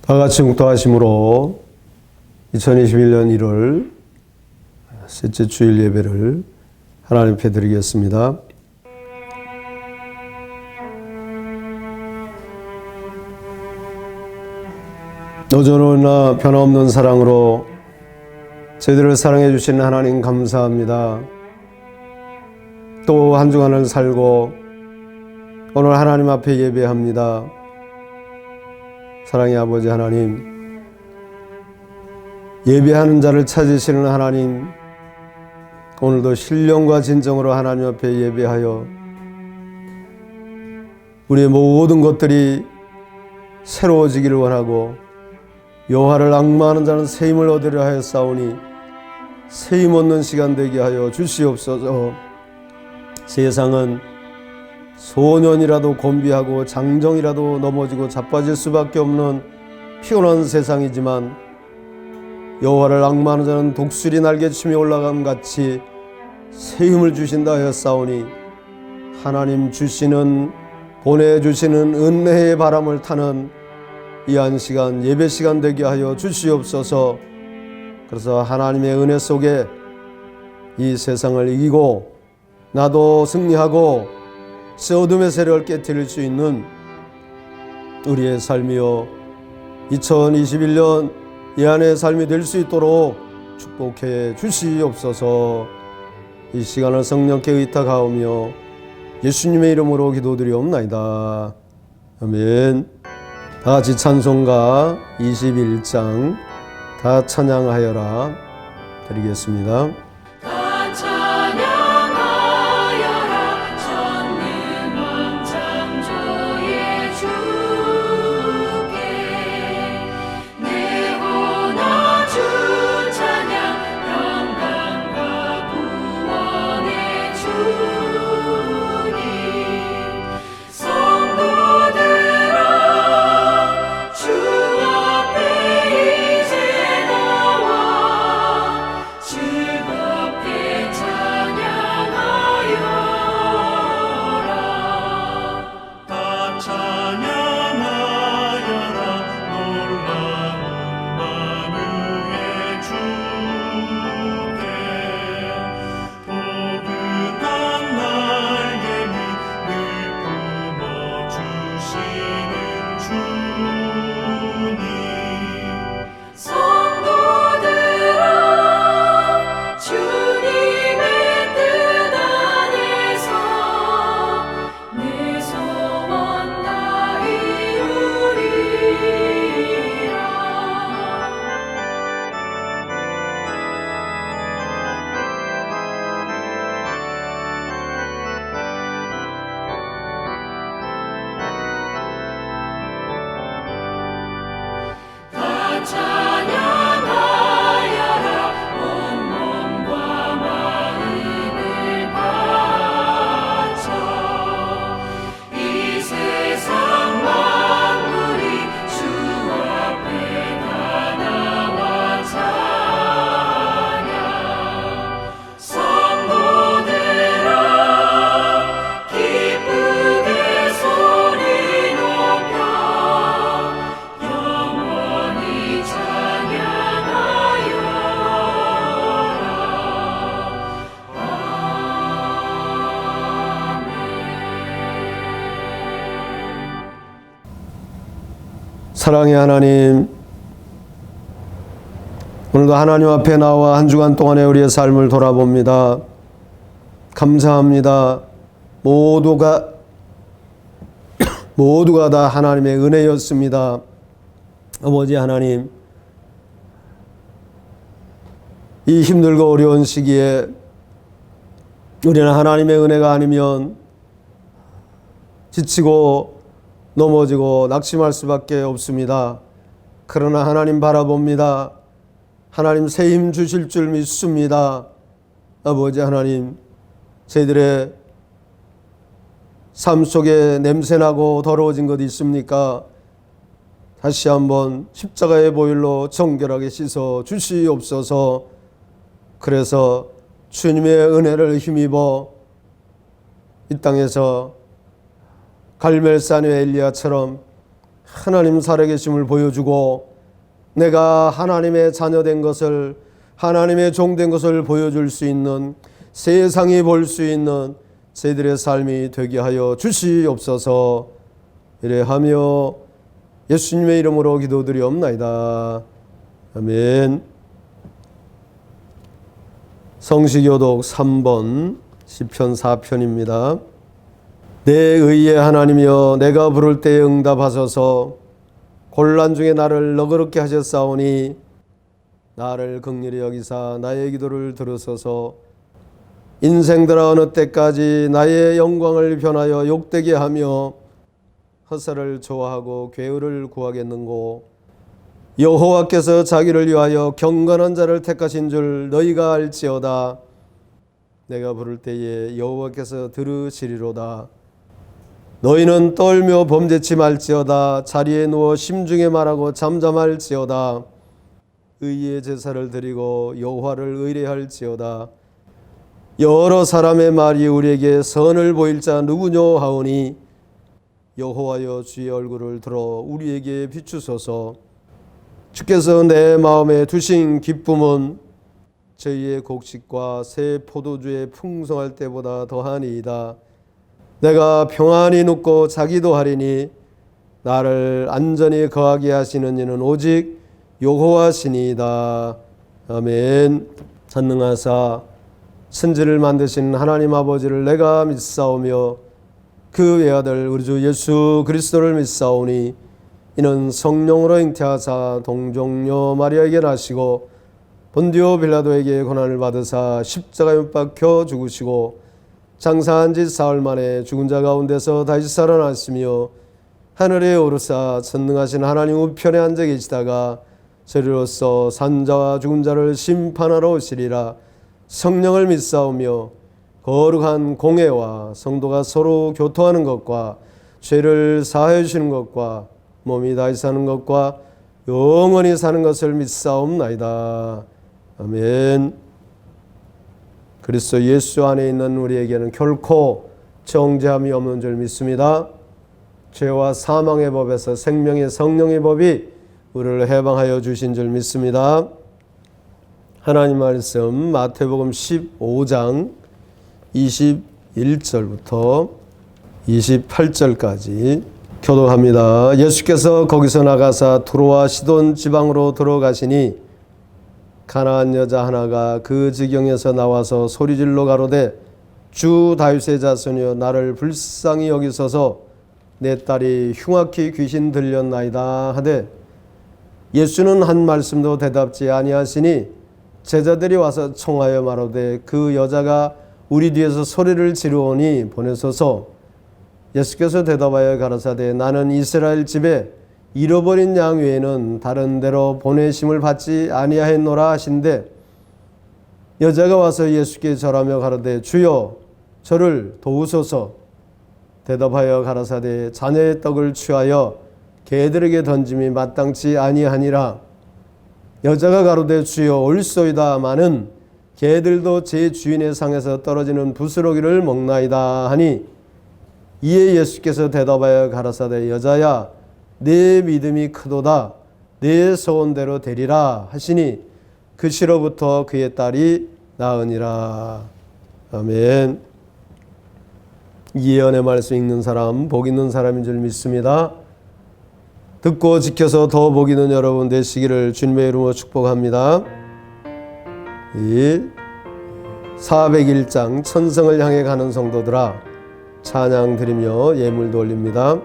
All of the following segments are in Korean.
다 같이 묵도하심으로 2021년 1월 셋째 주일 예배를 하나님 앞에 드리겠습니다. 여전하나 변함없는 사랑으로 저희들을 사랑해 주시는 하나님 감사합니다. 또 한 주간을 살고 오늘 하나님 앞에 예배합니다. 사랑의 아버지 하나님, 예배하는 자를 찾으시는 하나님, 오늘도 신령과 진정으로 하나님 앞에 예배하여 우리의 모든 것들이 새로워지기를 원하고 여호와를 앙마하는 자는 새 힘을 얻으려 하였사오니 새 힘 얻는 시간 되게 하여 주시옵소서. 세상은 소년이라도 곤비하고 장정이라도 넘어지고 자빠질 수밖에 없는 피곤한 세상이지만 여호와를 앙마하는 자는 독수리 날개침이 올라감 같이 새 힘을 주신다 하였사오니 하나님 주시는 보내주시는 은혜의 바람을 타는 이 한 시간 예배 시간 되게 하여 주시옵소서. 그래서 하나님의 은혜 속에 이 세상을 이기고 나도 승리하고 어둠의 세력을 깨뜨릴 수 있는 우리의 삶이요 2021년 이 안의 삶이 될 수 있도록 축복해 주시옵소서. 이 시간을 성령께 의탁하오며 예수님의 이름으로 기도드리옵나이다. 아멘. 다 같이 찬송가 21장 다 찬양하여라 드리겠습니다. 사랑의 하나님, 오늘도 하나님 앞에 나와 한 주간 동안의 우리의 삶을 돌아봅니다. 감사합니다. 모두가 다 하나님의 은혜였습니다. 아버지 하나님, 이 힘들고 어려운 시기에 우리는 하나님의 은혜가 아니면 지치고 넘어지고 낙심할 수밖에 없습니다. 그러나 하나님 바라봅니다. 하나님 새 힘 주실 줄 믿습니다. 아버지 하나님, 저희들의 삶 속에 냄새나고 더러워진 것 있습니까? 다시 한번 십자가의 보혈로 정결하게 씻어 주시옵소서. 그래서 주님의 은혜를 힘입어 이 땅에서 갈멜산의 엘리야처럼 하나님 살아계심을 보여주고 내가 하나님의 자녀된 것을, 하나님의 종된 것을 보여줄 수 있는, 세상이 볼 수 있는 저희들의 삶이 되게 하여 주시옵소서. 이래하며 예수님의 이름으로 기도드리옵나이다. 아멘. 성시교독 3번 시편 4편입니다. 내 의의 하나님이여, 내가 부를 때에 응답하소서. 곤란 중에 나를 너그럽게 하셨사오니 나를 긍휼히 여기사 나의 기도를 들으소서. 인생들아, 어느 때까지 나의 영광을 변하여 욕되게 하며 헛살을 좋아하고 괴의를 구하겠는고. 여호와께서 자기를 위하여 경건한 자를 택하신 줄 너희가 알지어다. 내가 부를 때에 여호와께서 들으시리로다. 너희는 떨며 범죄치 말지어다. 자리에 누워 심중에 말하고 잠잠할지어다. 의의 제사를 드리고 여호와를 의뢰할지어다. 여러 사람의 말이 우리에게 선을 보일 자 누구뇨 하오니 여호와여, 주의 얼굴을 들어 우리에게 비추소서. 주께서 내 마음에 두신 기쁨은 저희의 곡식과 새 포도주에 풍성할 때보다 더하니이다. 내가 평안히 눕고 자기도 하리니 나를 안전히 거하게 하시는 이는 오직 여호와시니이다. 아멘. 전능하사 천지를 만드신 하나님 아버지를 내가 믿사오며 그 외아들 우리 주 예수 그리스도를 믿사오니 이는 성령으로 잉태하사 동정녀 마리아에게 나시고 본디오 빌라도에게 고난을 받으사 십자가에 못 박혀 죽으시고 장사한 지 사흘 만에 죽은 자 가운데서 다시 살아났으며 하늘에 오르사 전능하신 하나님 우편에 앉아 계시다가 저리로서 산자와 죽은 자를 심판하러 오시리라. 성령을 믿사오며 거룩한 공회와 성도가 서로 교통하는 것과 죄를 사하여 주시는 것과 몸이 다시 사는 것과 영원히 사는 것을 믿사옵나이다. 아멘. 그리스도 예수 안에 있는 우리에게는 결코 정죄함이 없는 줄 믿습니다. 죄와 사망의 법에서 생명의 성령의 법이 우리를 해방하여 주신 줄 믿습니다. 하나님 말씀 마태복음 15장 21절부터 28절까지 교독합니다. 예수께서 거기서 나가사 두로와 시돈 지방으로 들어가시니 가나안 여자 하나가 그 지경에서 나와서 소리질러 가로되 주 다윗의 자손이여, 나를 불쌍히 여기소서. 내 딸이 흉악히 귀신 들렸나이다 하되 예수는 한 말씀도 대답지 아니하시니 제자들이 와서 청하여 말하되 그 여자가 우리 뒤에서 소리를 지르오니 보내소서. 예수께서 대답하여 가라사대 나는 이스라엘 집에 잃어버린 양 외에는 다른 데로 보내심을 받지 아니하였노라 하신대, 여자가 와서 예수께 절하며 가로되 주여, 저를 도우소서. 대답하여 가라사대 자녀의 떡을 취하여 개들에게 던짐이 마땅치 아니하니라. 여자가 가로되 주여, 옳소이다. 마는 개들도 제 주인의 상에서 떨어지는 부스러기를 먹나이다 하니, 이에 예수께서 대답하여 가라사대 여자야, 내 믿음이 크도다. 내 소원대로 되리라 하시니 그 시로부터 그의 딸이 나으니라. 아멘. 이 예언의 말씀 읽는 사람 복 있는 사람인 줄 믿습니다. 듣고 지켜서 더 복 있는 여러분 되시기를 주님의 이름으로 축복합니다. 이 401장 천성을 향해 가는 성도들아, 찬양 드리며 예물도 올립니다.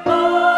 Oh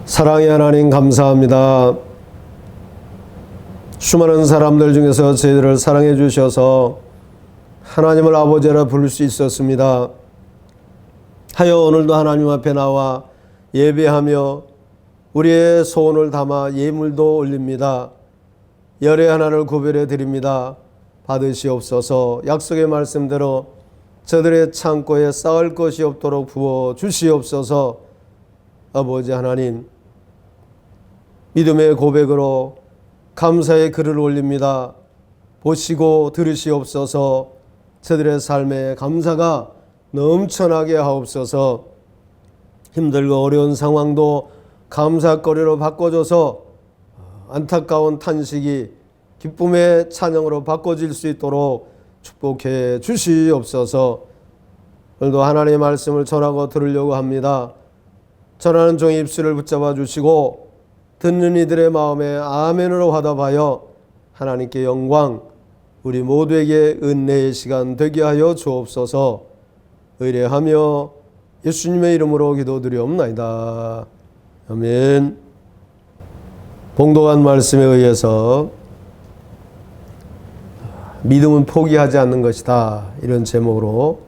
사랑의 하나님 감사합니다. 수많은 사람들 중에서 저희들을 사랑해 주셔서 하나님을 아버지라 부를 수 있었습니다. 하여 오늘도 하나님 앞에 나와 예배하며 우리의 소원을 담아 예물도 올립니다. 열의 하나를 구별해 드립니다. 받으시옵소서. 약속의 말씀대로 저들의 창고에 쌓을 것이 없도록 부어 주시옵소서. 아버지 하나님, 믿음의 고백으로 감사의 글을 올립니다. 보시고 들으시옵소서. 저들의 삶에 감사가 넘쳐나게 하옵소서. 힘들고 어려운 상황도 감사거리로 바꿔줘서 안타까운 탄식이 기쁨의 찬양으로 바꿔질 수 있도록 축복해 주시옵소서. 오늘도 하나님의 말씀을 전하고 들으려고 합니다. 전하는 종의 입술을 붙잡아 주시고 듣는 이들의 마음에 아멘으로 화답하여 하나님께 영광, 우리 모두에게 은혜의 시간 되게 하여 주옵소서. 의뢰하며 예수님의 이름으로 기도드리옵나이다. 아멘. 봉독한 말씀에 의해서 믿음은 포기하지 않는 것이다, 이런 제목으로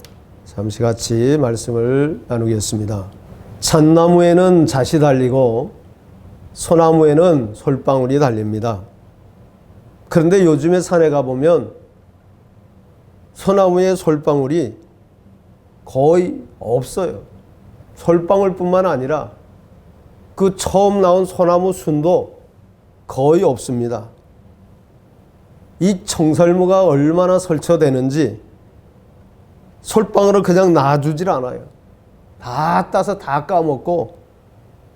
잠시 같이 말씀을 나누겠습니다. 잣나무에는 잣이 달리고 소나무에는 솔방울이 달립니다. 그런데 요즘에 산에 가보면 소나무에 솔방울이 거의 없어요. 솔방울뿐만 아니라 그 처음 나온 소나무 순도 거의 없습니다. 이 청설모가 얼마나 설쳐되는지 솔방울을 그냥 놔주질 않아요. 다 따서 다 까먹고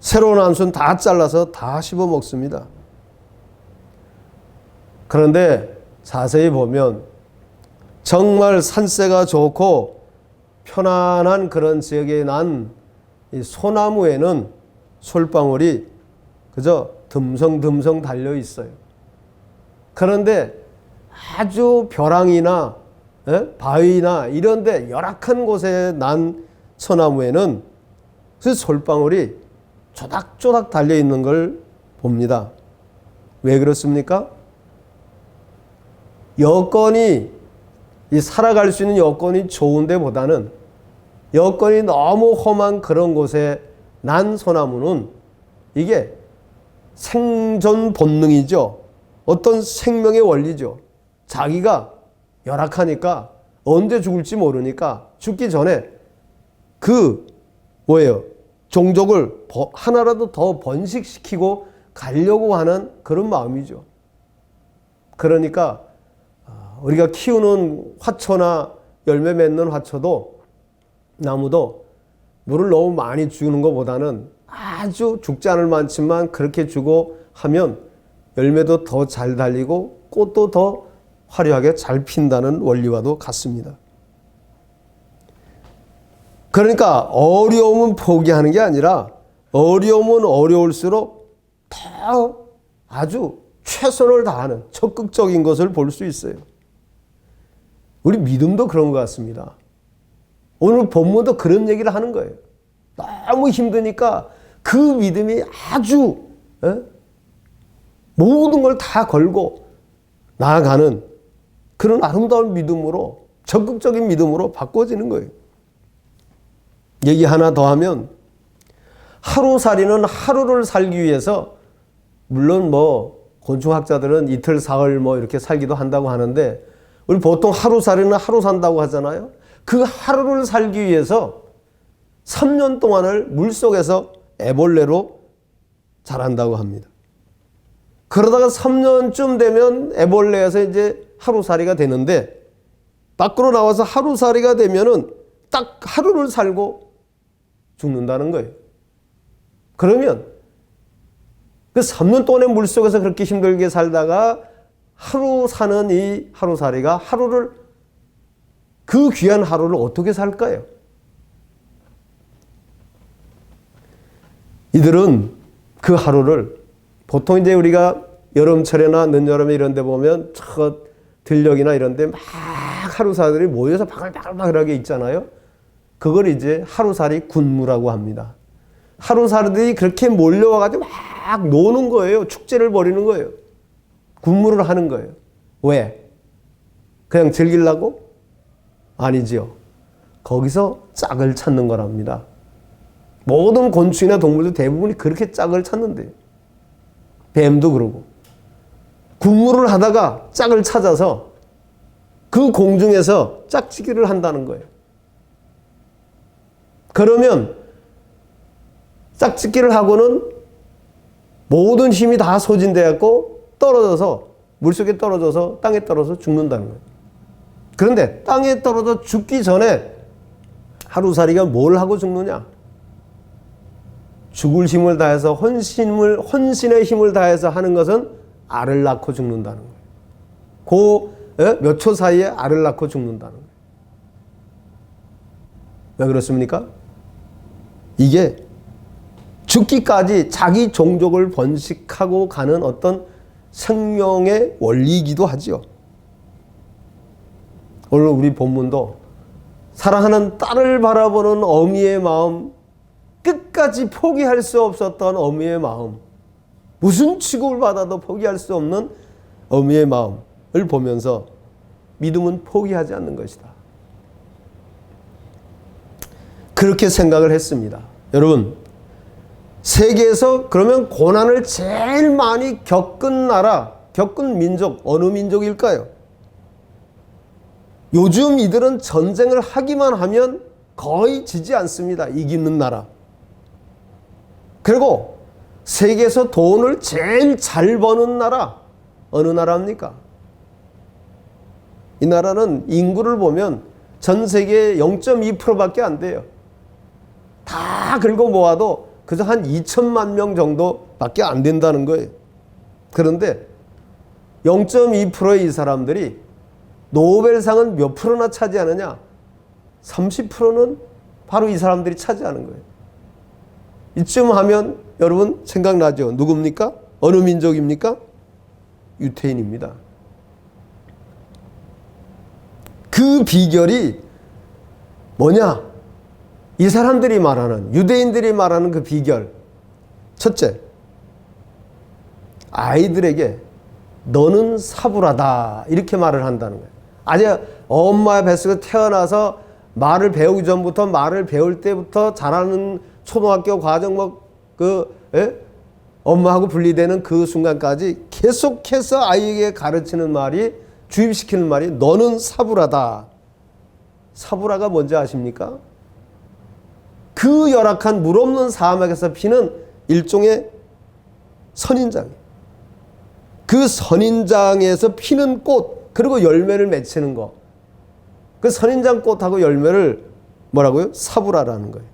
새로운 한 순 다 잘라서 다 씹어 먹습니다. 그런데 자세히 보면 정말 산세가 좋고 편안한 그런 지역에 난 이 소나무에는 솔방울이 그저 듬성듬성 달려 있어요. 그런데 아주 벼랑이나 바위나 이런 데 열악한 곳에 난 소나무에는 그 솔방울이 조닥조닥 달려 있는 걸 봅니다. 왜 그렇습니까? 여건이, 이 살아갈 수 있는 여건이 좋은 데보다는 여건이 너무 험한 그런 곳에 난 소나무는 이게 생존 본능이죠. 어떤 생명의 원리죠. 자기가 열악하니까 언제 죽을지 모르니까 죽기 전에 종족을 하나라도 더 번식시키고 가려고 하는 그런 마음이죠. 그러니까 우리가 키우는 화초나 열매 맺는 화초도, 나무도 물을 너무 많이 주는 것보다는 아주 죽지 않을 만치만 그렇게 주고 하면 열매도 더 잘 달리고 꽃도 더 화려하게 잘 핀다는 원리와도 같습니다. 그러니까 어려움은 포기하는 게 아니라 어려움은 어려울수록 더 아주 최선을 다하는 적극적인 것을 볼 수 있어요. 우리 믿음도 그런 것 같습니다. 오늘 본문도 그런 얘기를 하는 거예요. 너무 힘드니까 그 믿음이 아주 모든 걸 다 걸고 나아가는 그런 아름다운 믿음으로, 적극적인 믿음으로 바꿔지는 거예요. 얘기 하나 더 하면 하루살이는 하루를 살기 위해서, 물론 곤충학자들은 이틀 사흘 이렇게 살기도 한다고 하는데 우리 보통 하루살이는 하루 산다고 하잖아요. 그 하루를 살기 위해서 3년 동안을 물속에서 애벌레로 자란다고 합니다. 그러다가 3년쯤 되면 애벌레에서 이제 하루살이가 되는데 밖으로 나와서 하루살이가 되면은 딱 하루를 살고 죽는다는 거예요. 그러면 그 3년 동안의 물속에서 그렇게 힘들게 살다가 하루 사는 이 하루살이가 하루를, 그 귀한 하루를 어떻게 살까요? 이들은 그 하루를 보통 이제 우리가 여름철이나 늦여름에 이런 데 보면 저 들녘이나 이런 데 막 하루살이들이 모여서 바글바글바글하게 있잖아요. 그걸 이제 하루살이 군무라고 합니다. 하루살이들이 그렇게 몰려와가지고 막 노는 거예요. 축제를 벌이는 거예요. 군무를 하는 거예요. 왜? 그냥 즐기려고? 아니지요. 거기서 짝을 찾는 거랍니다. 모든 곤충이나 동물도 대부분이 그렇게 짝을 찾는데요. 뱀도 그러고. 군무를 하다가 짝을 찾아서 그 공중에서 짝짓기를 한다는 거예요. 그러면 짝짓기를 하고는 모든 힘이 다 소진되었고 떨어져서 물속에 떨어져서 땅에 떨어져서 죽는다는 거예요. 그런데 땅에 떨어져 죽기 전에 하루살이가 뭘 하고 죽느냐? 죽을 힘을 다해서 헌신의 힘을 다해서 하는 것은 알을 낳고 죽는다는 거예요. 그 몇 초 사이에 알을 낳고 죽는다는 거예요. 왜 그렇습니까? 이게 죽기까지 자기 종족을 번식하고 가는 어떤 생명의 원리이기도 하지요. 오늘 우리 본문도 사랑하는 딸을 바라보는 어미의 마음, 끝까지 포기할 수 없었던 어미의 마음, 무슨 취급을 받아도 포기할 수 없는 어미의 마음을 보면서 믿음은 포기하지 않는 것이다. 그렇게 생각을 했습니다. 여러분, 세계에서 그러면 고난을 제일 많이 겪은 나라, 겪은 민족, 어느 민족일까요? 요즘 이들은 전쟁을 하기만 하면 거의 지지 않습니다. 이기는 나라. 그리고 세계에서 돈을 제일 잘 버는 나라, 어느 나라입니까? 이 나라는 인구를 보면 전 세계의 0.2%밖에 안 돼요. 다 긁어 모아도 그저 한 2천만 명 정도밖에 안 된다는 거예요. 그런데 0.2%의 이 사람들이 노벨상은 몇 프로나 차지하느냐? 30%는 바로 이 사람들이 차지하는 거예요. 이쯤 하면 여러분 생각나죠? 누굽니까? 어느 민족입니까? 유태인입니다. 그 비결이 뭐냐? 이 사람들이 말하는, 유대인들이 말하는 그 비결. 첫째, 아이들에게 너는 사부라다 이렇게 말을 한다는 거예요. 아직 엄마의 뱃속에 태어나서 말을 배우기 전부터, 말을 배울 때부터 자라는 초등학교 과정 엄마하고 분리되는 그 순간까지 계속해서 아이에게 가르치는 말이, 주입시키는 말이 너는 사부라다. 사부라가 뭔지 아십니까? 그 열악한 물 없는 사막에서 피는 일종의 선인장. 그 선인장에서 피는 꽃, 그리고 열매를 맺히는 거. 그 선인장 꽃하고 열매를 뭐라고요? 사부라라는 거예요.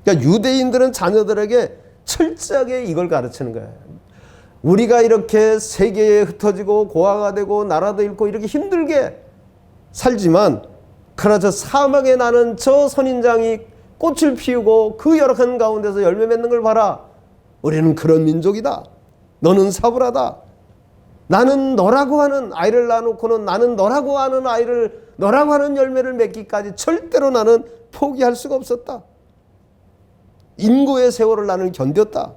그러니까 유대인들은 자녀들에게 철저하게 이걸 가르치는 거예요. 우리가 이렇게 세계에 흩어지고 고아가 되고 나라도 잃고 이렇게 힘들게 살지만, 그러나 저 사막에 나는 저 선인장이 꽃을 피우고 그 열악한 가운데서 열매 맺는 걸 봐라. 우리는 그런 민족이다. 너는 사부라다. 나는 너라고 하는 아이를 낳아놓고는 나는 너라고 하는 아이를, 너라고 하는 열매를 맺기까지 절대로 나는 포기할 수가 없었다. 인고의 세월을 나는 견뎠다.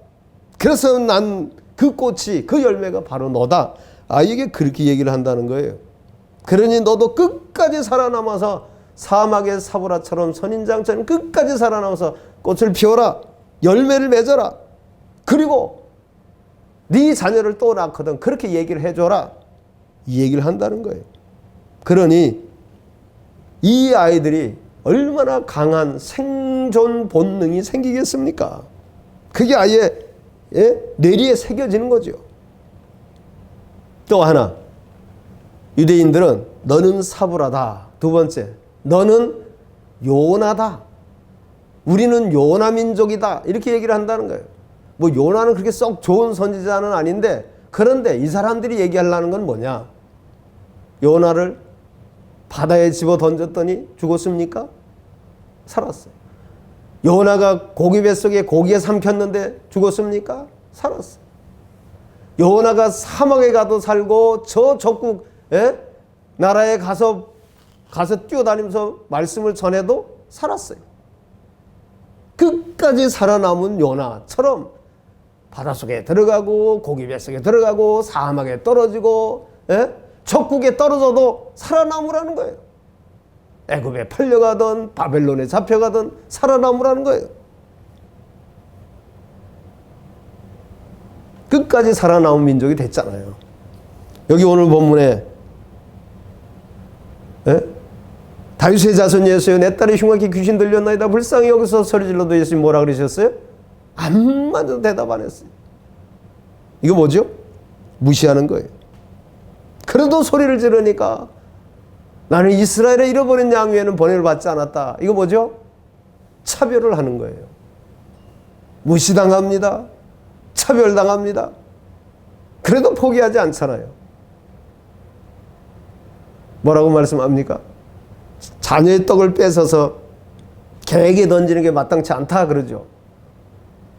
그래서 난 그 꽃이, 그 열매가 바로 너다. 아이에게 그렇게 얘기를 한다는 거예요. 그러니 너도 끝까지 살아남아서 사막의 사부라처럼, 선인장처럼 끝까지 살아남아서 꽃을 피워라. 열매를 맺어라. 그리고 네 자녀를 또 낳거든 그렇게 얘기를 해줘라. 이 얘기를 한다는 거예요. 그러니 이 아이들이 얼마나 강한 생존 본능이 생기겠습니까? 그게 아예 뇌리에 새겨지는 거죠. 또 하나, 유대인들은 너는 사부라다. 두 번째, 너는 요나다. 우리는 요나 민족이다. 이렇게 얘기를 한다는 거예요. 뭐 요나는 그렇게 썩 좋은 선지자는 아닌데, 그런데 이 사람들이 얘기하려는 건 뭐냐? 요나를 바다에 집어 던졌더니 죽었습니까? 살았어요. 요나가 고기 뱃속에 고기에 삼켰는데 죽었습니까? 살았어요. 요나가 사막에 가도 살고 저 적국 나라에 가서 뛰어다니면서 말씀을 전해도 살았어요. 끝까지 살아남은 요나처럼 바닷속에 들어가고 고기 뱃속에 들어가고 사막에 떨어지고 적국에 떨어져도 살아남으라는 거예요. 애굽에 팔려가든 바벨론에 잡혀가든 살아남으라는 거예요. 끝까지 살아남은 민족이 됐잖아요. 여기 오늘 본문에 다윗의 자손 예수여 내 딸이 흉악히 귀신 들렸나이다 불쌍히 여기서 소리질러도 예수님 뭐라 그러셨어요? 아무도 대답 안 했어요. 이거 뭐죠? 무시하는 거예요. 그래도 소리를 지르니까 나는 이스라엘의 잃어버린 양 외에는 번뇌를 받지 않았다. 이거 뭐죠? 차별을 하는 거예요. 무시당합니다. 차별당합니다. 그래도 포기하지 않잖아요. 뭐라고 말씀합니까? 자녀의 떡을 뺏어서 개에게 던지는 게 마땅치 않다 그러죠.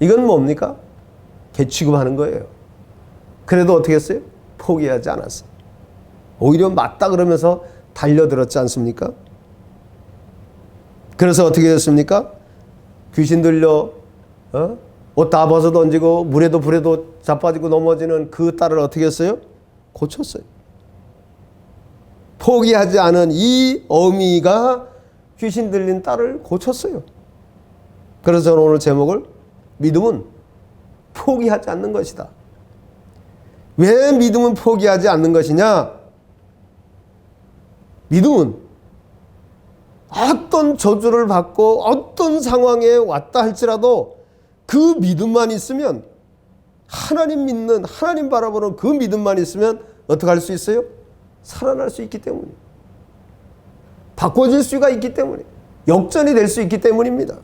이건 뭡니까? 개 취급하는 거예요. 그래도 어떻게 했어요? 포기하지 않았어요. 오히려 맞다 그러면서 달려들었지 않습니까? 그래서 어떻게 됐습니까? 귀신 들려 옷 다 벗어 던지고 물에도 불에도 자빠지고 넘어지는 그 딸을 어떻게 했어요? 고쳤어요. 포기하지 않은 이 어미가 귀신 들린 딸을 고쳤어요. 그래서 저는 오늘 제목을 믿음은 포기하지 않는 것이다. 왜 믿음은 포기하지 않는 것이냐? 믿음은 어떤 저주를 받고 어떤 상황에 왔다 할지라도 그 믿음만 있으면, 하나님 믿는, 하나님 바라보는 그 믿음만 있으면 어떻게 할 수 있어요? 살아날 수 있기 때문에, 바꿔질 수가 있기 때문에, 역전이 될 수 있기 때문입니다.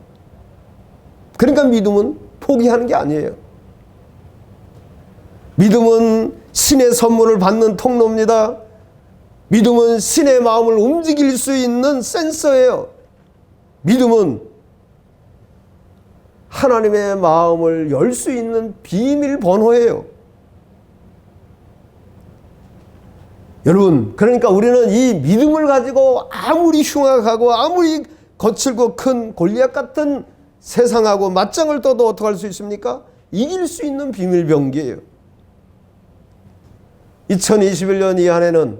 그러니까 믿음은 포기하는 게 아니에요. 믿음은 신의 선물을 받는 통로입니다. 믿음은 신의 마음을 움직일 수 있는 센서예요. 믿음은 하나님의 마음을 열 수 있는 비밀번호예요. 여러분, 그러니까 우리는 이 믿음을 가지고 아무리 흉악하고 아무리 거칠고 큰 골리앗 같은 세상하고 맞짱을 떠도 어떻게 할 수 있습니까? 이길 수 있는 비밀병기예요. 2021년 이 한해는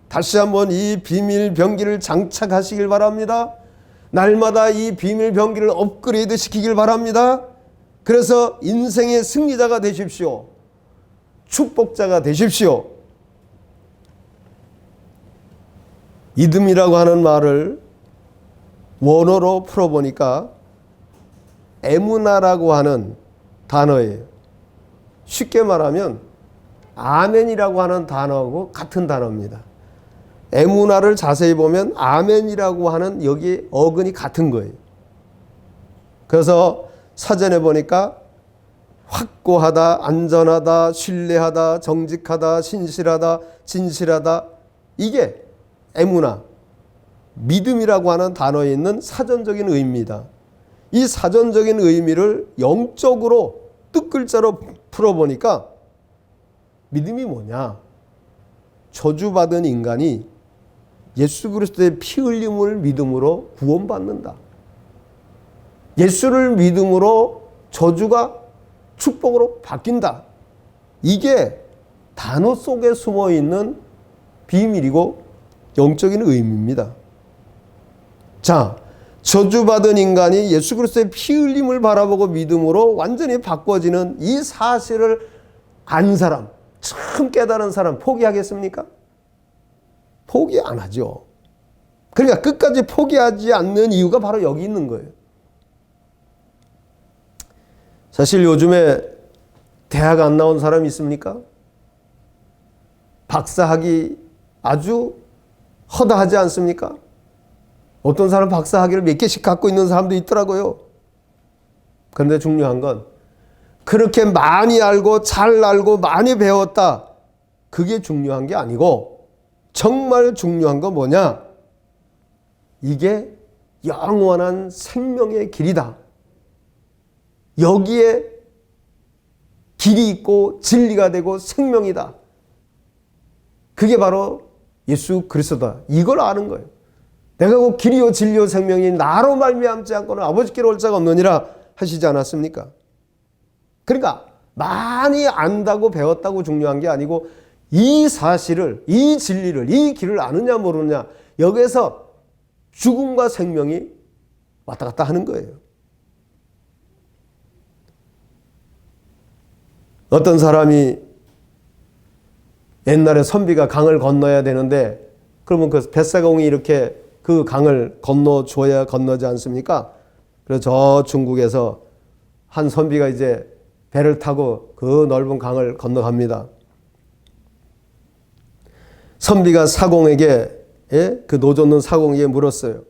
다시 한번 이 비밀병기를 장착하시길 바랍니다. 날마다 이 비밀병기를 업그레이드 시키길 바랍니다. 그래서 인생의 승리자가 되십시오. 축복자가 되십시오. 믿음이라고 하는 말을 원어로 풀어보니까 에무나라고 하는 단어예요. 쉽게 말하면 아멘이라고 하는 단어하고 같은 단어입니다. 에무나를 자세히 보면 아멘이라고 하는 여기 어근이 같은 거예요. 그래서 사전에 보니까 확고하다, 안전하다, 신뢰하다, 정직하다, 신실하다, 진실하다, 이게 에무나, 믿음이라고 하는 단어에 있는 사전적인 의미입니다. 이 사전적인 의미를 영적으로 뜻글자로 풀어보니까 믿음이 뭐냐? 저주받은 인간이 예수 그리스도의 피 흘림을 믿음으로 구원받는다. 예수를 믿음으로 저주가 축복으로 바뀐다. 이게 단어 속에 숨어 있는 비밀이고 영적인 의미입니다. 자, 저주받은 인간이 예수 그리스도의 피 흘림을 바라보고 믿음으로 완전히 바꿔지는 이 사실을 안 사람, 참 깨달은 사람 포기하겠습니까? 포기 안 하죠. 그러니까 끝까지 포기하지 않는 이유가 바로 여기 있는 거예요. 사실 요즘에 대학 안 나온 사람 있습니까? 박사학위 아주 허다하지 않습니까? 어떤 사람 박사학위를 몇 개씩 갖고 있는 사람도 있더라고요. 그런데 중요한 건 그렇게 많이 알고 잘 알고 많이 배웠다, 그게 중요한 게 아니고 정말 중요한 건 뭐냐? 이게 영원한 생명의 길이다. 여기에 길이 있고 진리가 되고 생명이다. 그게 바로 예수 그리스도다. 이걸 아는 거예요. 내가 곧 길이요 진리요 생명이 나로 말미암지 않고는 아버지께로 올 자가 없느니라 하시지 않았습니까? 그러니까 많이 안다고 배웠다고 중요한 게 아니고 이 사실을, 이 진리를, 이 길을 아느냐 모르느냐, 여기에서 죽음과 생명이 왔다 갔다 하는 거예요. 어떤 사람이 옛날에 선비가 강을 건너야 되는데 그러면 그 뱃사공이 이렇게 그 강을 건너줘야 건너지 않습니까? 그래서 저 중국에서 한 선비가 이제 배를 타고 그 넓은 강을 건너갑니다. 선비가 사공에게, 그 노젓는 사공에게 물었어요.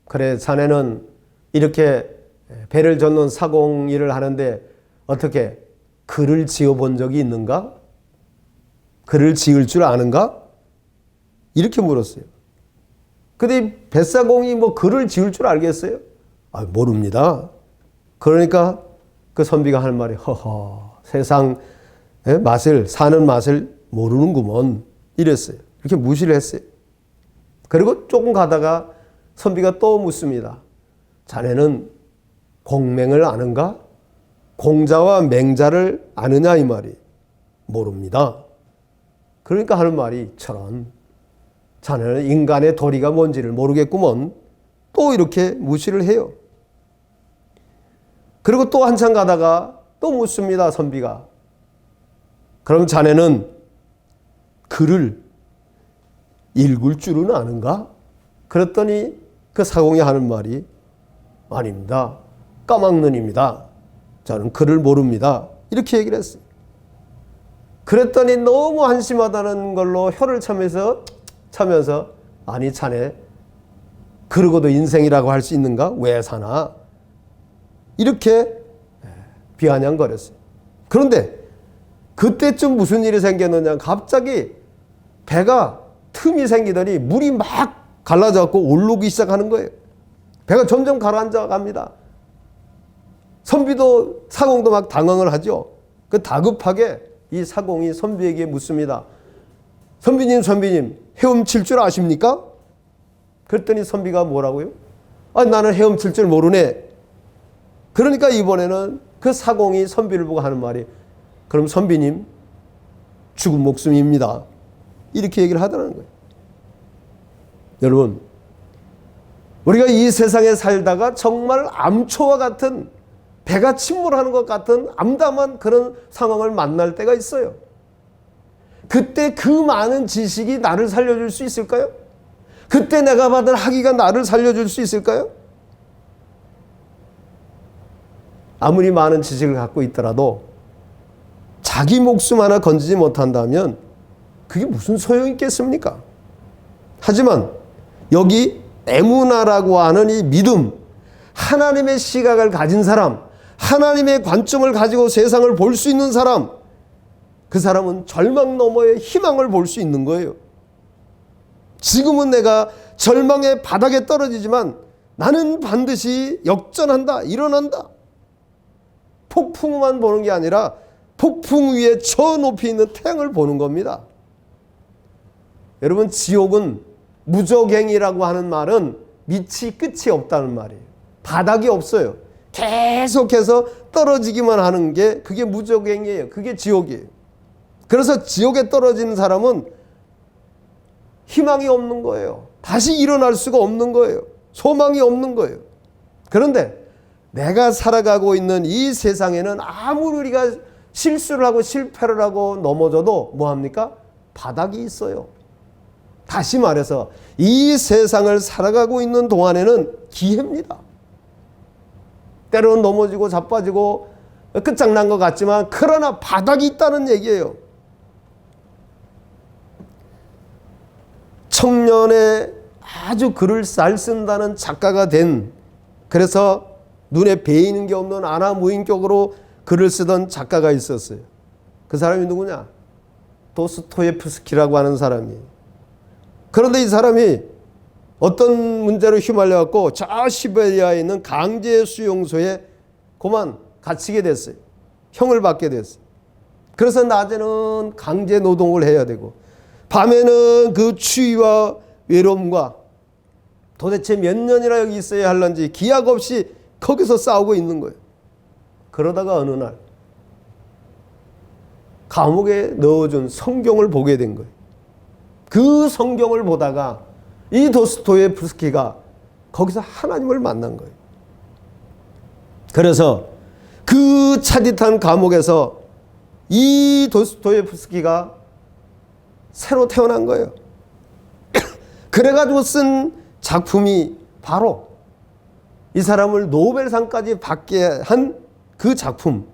그래, 자네는 이렇게 배를 젓는 사공 일을 하는데 어떻게 글을 지어본 적이 있는가? 글을 지을 줄 아는가? 이렇게 물었어요. 근데 뱃사공이 뭐 글을 지을 줄 알겠어요? 아, 모릅니다. 그러니까 그 선비가 할 말이 허허, 세상 맛을, 사는 맛을 모르는구먼, 이랬어요. 이렇게 무시를 했어요. 그리고 조금 가다가 선비가 또 묻습니다. 자네는 공맹을 아는가? 공자와 맹자를 아느냐, 이 말이. 모릅니다. 그러니까 하는 말이 저런, 자네는 인간의 도리가 뭔지를 모르겠구먼. 또 이렇게 무시를 해요. 그리고 또 한참 가다가 또 묻습니다, 선비가. 그럼 자네는 글을 읽을 줄은 아는가? 그랬더니 그 사공이 하는 말이 아닙니다. 까막눈입니다. 저는 글을 모릅니다. 이렇게 얘기를 했어요. 그랬더니 너무 한심하다는 걸로 혀를 차면서 아니 자네 그러고도 인생이라고 할 수 있는가? 왜 사나? 이렇게 비아냥거렸어요. 그런데 그때쯤 무슨 일이 생겼느냐, 갑자기 배가 틈이 생기더니 물이 막 갈라져갖고 오르기 시작하는 거예요. 배가 점점 가라앉아 갑니다. 선비도 사공도 막 당황을 하죠. 그 다급하게 이 사공이 선비에게 묻습니다. 선비님 헤엄칠 줄 아십니까? 그랬더니 선비가 뭐라고요? 아, 나는 헤엄칠 줄 모르네. 그러니까 이번에는 그 사공이 선비를 보고 하는 말이 그럼 선비님 죽은 목숨입니다. 이렇게 얘기를 하더라는 거예요. 여러분, 우리가 이 세상에 살다가 정말 암초와 같은, 배가 침몰하는 것 같은 암담한 그런 상황을 만날 때가 있어요. 그때 그 많은 지식이 나를 살려줄 수 있을까요? 그때 내가 받은 학위가 나를 살려줄 수 있을까요? 아무리 많은 지식을 갖고 있더라도 자기 목숨 하나 건지지 못한다면 그게 무슨 소용이 있겠습니까? 하지만 여기 에무나라고 하는 이 믿음, 하나님의 시각을 가진 사람, 하나님의 관점을 가지고 세상을 볼 수 있는 사람, 그 사람은 절망 너머의 희망을 볼 수 있는 거예요. 지금은 내가 절망의 바닥에 떨어지지만 나는 반드시 역전한다, 일어난다. 폭풍만 보는 게 아니라 폭풍 위에 저 높이 있는 태양을 보는 겁니다. 여러분, 지옥은 무적행이라고 하는 말은 밑이 끝이 없다는 말이에요. 바닥이 없어요. 계속해서 떨어지기만 하는 게 그게 무적행이에요. 그게 지옥이에요. 그래서 지옥에 떨어지는 사람은 희망이 없는 거예요. 다시 일어날 수가 없는 거예요. 소망이 없는 거예요. 그런데 내가 살아가고 있는 이 세상에는 아무리 우리가 실수를 하고 실패를 하고 넘어져도 뭐합니까? 바닥이 있어요. 다시 말해서 이 세상을 살아가고 있는 동안에는 기회입니다. 때로는 넘어지고 자빠지고 끝장난 것 같지만 그러나 바닥이 있다는 얘기예요. 청년에 아주 글을 잘 쓴다는 작가가 된, 그래서 눈에 베이는 게 없는 아나무인격으로 글을 쓰던 작가가 있었어요. 그 사람이 누구냐? 도스토예프스키라고 하는 사람이에요. 그런데 이 사람이 어떤 문제로 휘말려갖고 저 시베리아에 있는 강제 수용소에 그만 갇히게 됐어요. 형을 받게 됐어요. 그래서 낮에는 강제 노동을 해야 되고 밤에는 그 추위와 외로움과 도대체 몇 년이나 여기 있어야 할런지 기약 없이 거기서 싸우고 있는 거예요. 그러다가 어느 날 감옥에 넣어준 성경을 보게 된 거예요. 그 성경을 보다가 이 도스토예프스키가 거기서 하나님을 만난 거예요. 그래서 그 차디탄 감옥에서 이 도스토예프스키가 새로 태어난 거예요. 그래가지고 쓴 작품이 바로 이 사람을 노벨상까지 받게 한 그 작품,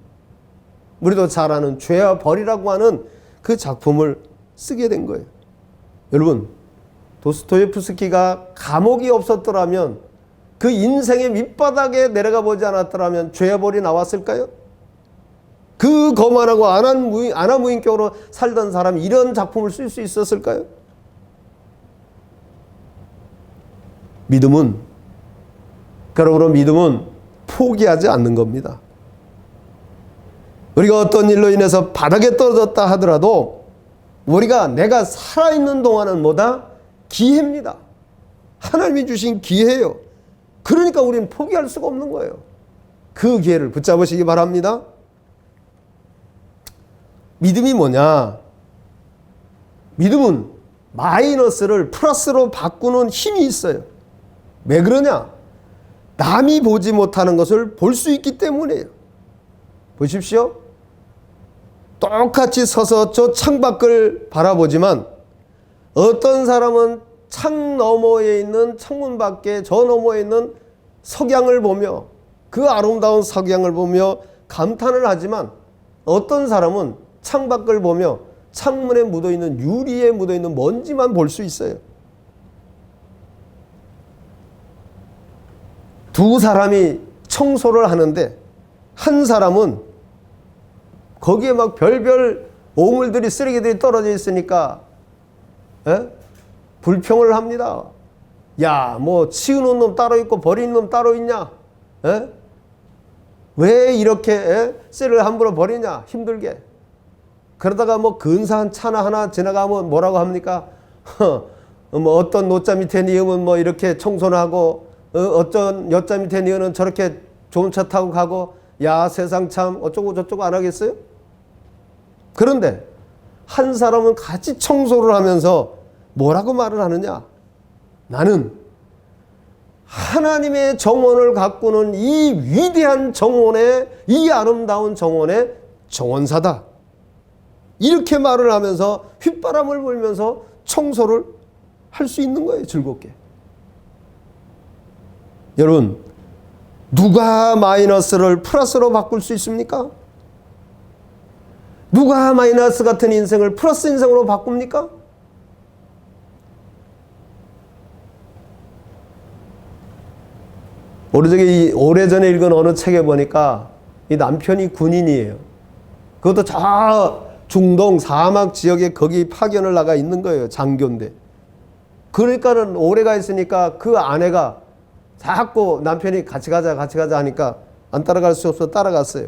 우리도 잘 아는 죄와 벌이라고 하는 그 작품을 쓰게 된 거예요. 여러분, 도스토예프스키가 감옥이 없었더라면, 그 인생의 밑바닥에 내려가 보지 않았더라면 죄와 벌이 나왔을까요? 그 거만하고 아나무인격으로 살던 사람이 이런 작품을 쓸 수 있었을까요? 그러므로 믿음은 포기하지 않는 겁니다. 우리가 어떤 일로 인해서 바닥에 떨어졌다 하더라도 우리가 내가 살아있는 동안은 뭐다? 기회입니다. 하나님이 주신 기회예요. 그러니까 우리는 포기할 수가 없는 거예요. 그 기회를 붙잡으시기 바랍니다. 믿음이 뭐냐? 믿음은 마이너스를 플러스로 바꾸는 힘이 있어요. 왜 그러냐? 남이 보지 못하는 것을 볼 수 있기 때문이에요. 보십시오. 똑같이 서서 저 창밖을 바라보지만 어떤 사람은 창 너머에 있는 창문 밖에 저 너머에 있는 석양을 보며 그 아름다운 석양을 보며 감탄을 하지만 어떤 사람은 창밖을 보며 창문에 묻어있는 유리에 묻어있는 먼지만 볼 수 있어요. 두 사람이 청소를 하는데 한 사람은 거기에 막 별별 오물들이 쓰레기들이 떨어져 있으니까 불평을 합니다. 야, 뭐 치우는 놈 따로 있고 버리는 놈 따로 있냐? 왜 이렇게 쓰레기를 함부로 버리냐? 힘들게. 그러다가 뭐 근사한 차나 하나 지나가면 뭐라고 합니까? 뭐 어떤 노자 밑에 니으면 뭐 이렇게 청소를 하고 어떤 여자 밑에 니으는 저렇게 좋은 차 타고 가고 야, 세상 참 어쩌고 저쩌고 안 하겠어요? 그런데 한 사람은 같이 청소를 하면서 뭐라고 말을 하느냐? 나는 하나님의 정원을 가꾸는 이 위대한 정원의, 이 아름다운 정원의 정원사다. 이렇게 말을 하면서 휘바람을 불면서 청소를 할 수 있는 거예요. 즐겁게. 여러분, 누가 마이너스를 플러스로 바꿀 수 있습니까? 누가 마이너스 같은 인생을 플러스 인생으로 바꿉니까? 오래전에 읽은 어느 책에 보니까 이 남편이 군인이에요. 그것도 저 중동 사막 지역에 거기 파견을 나가 있는 거예요. 장교인데. 그러니까는 오래가 있으니까 그 아내가 자꾸 남편이 같이 가자 하니까 안 따라갈 수 없어 따라갔어요.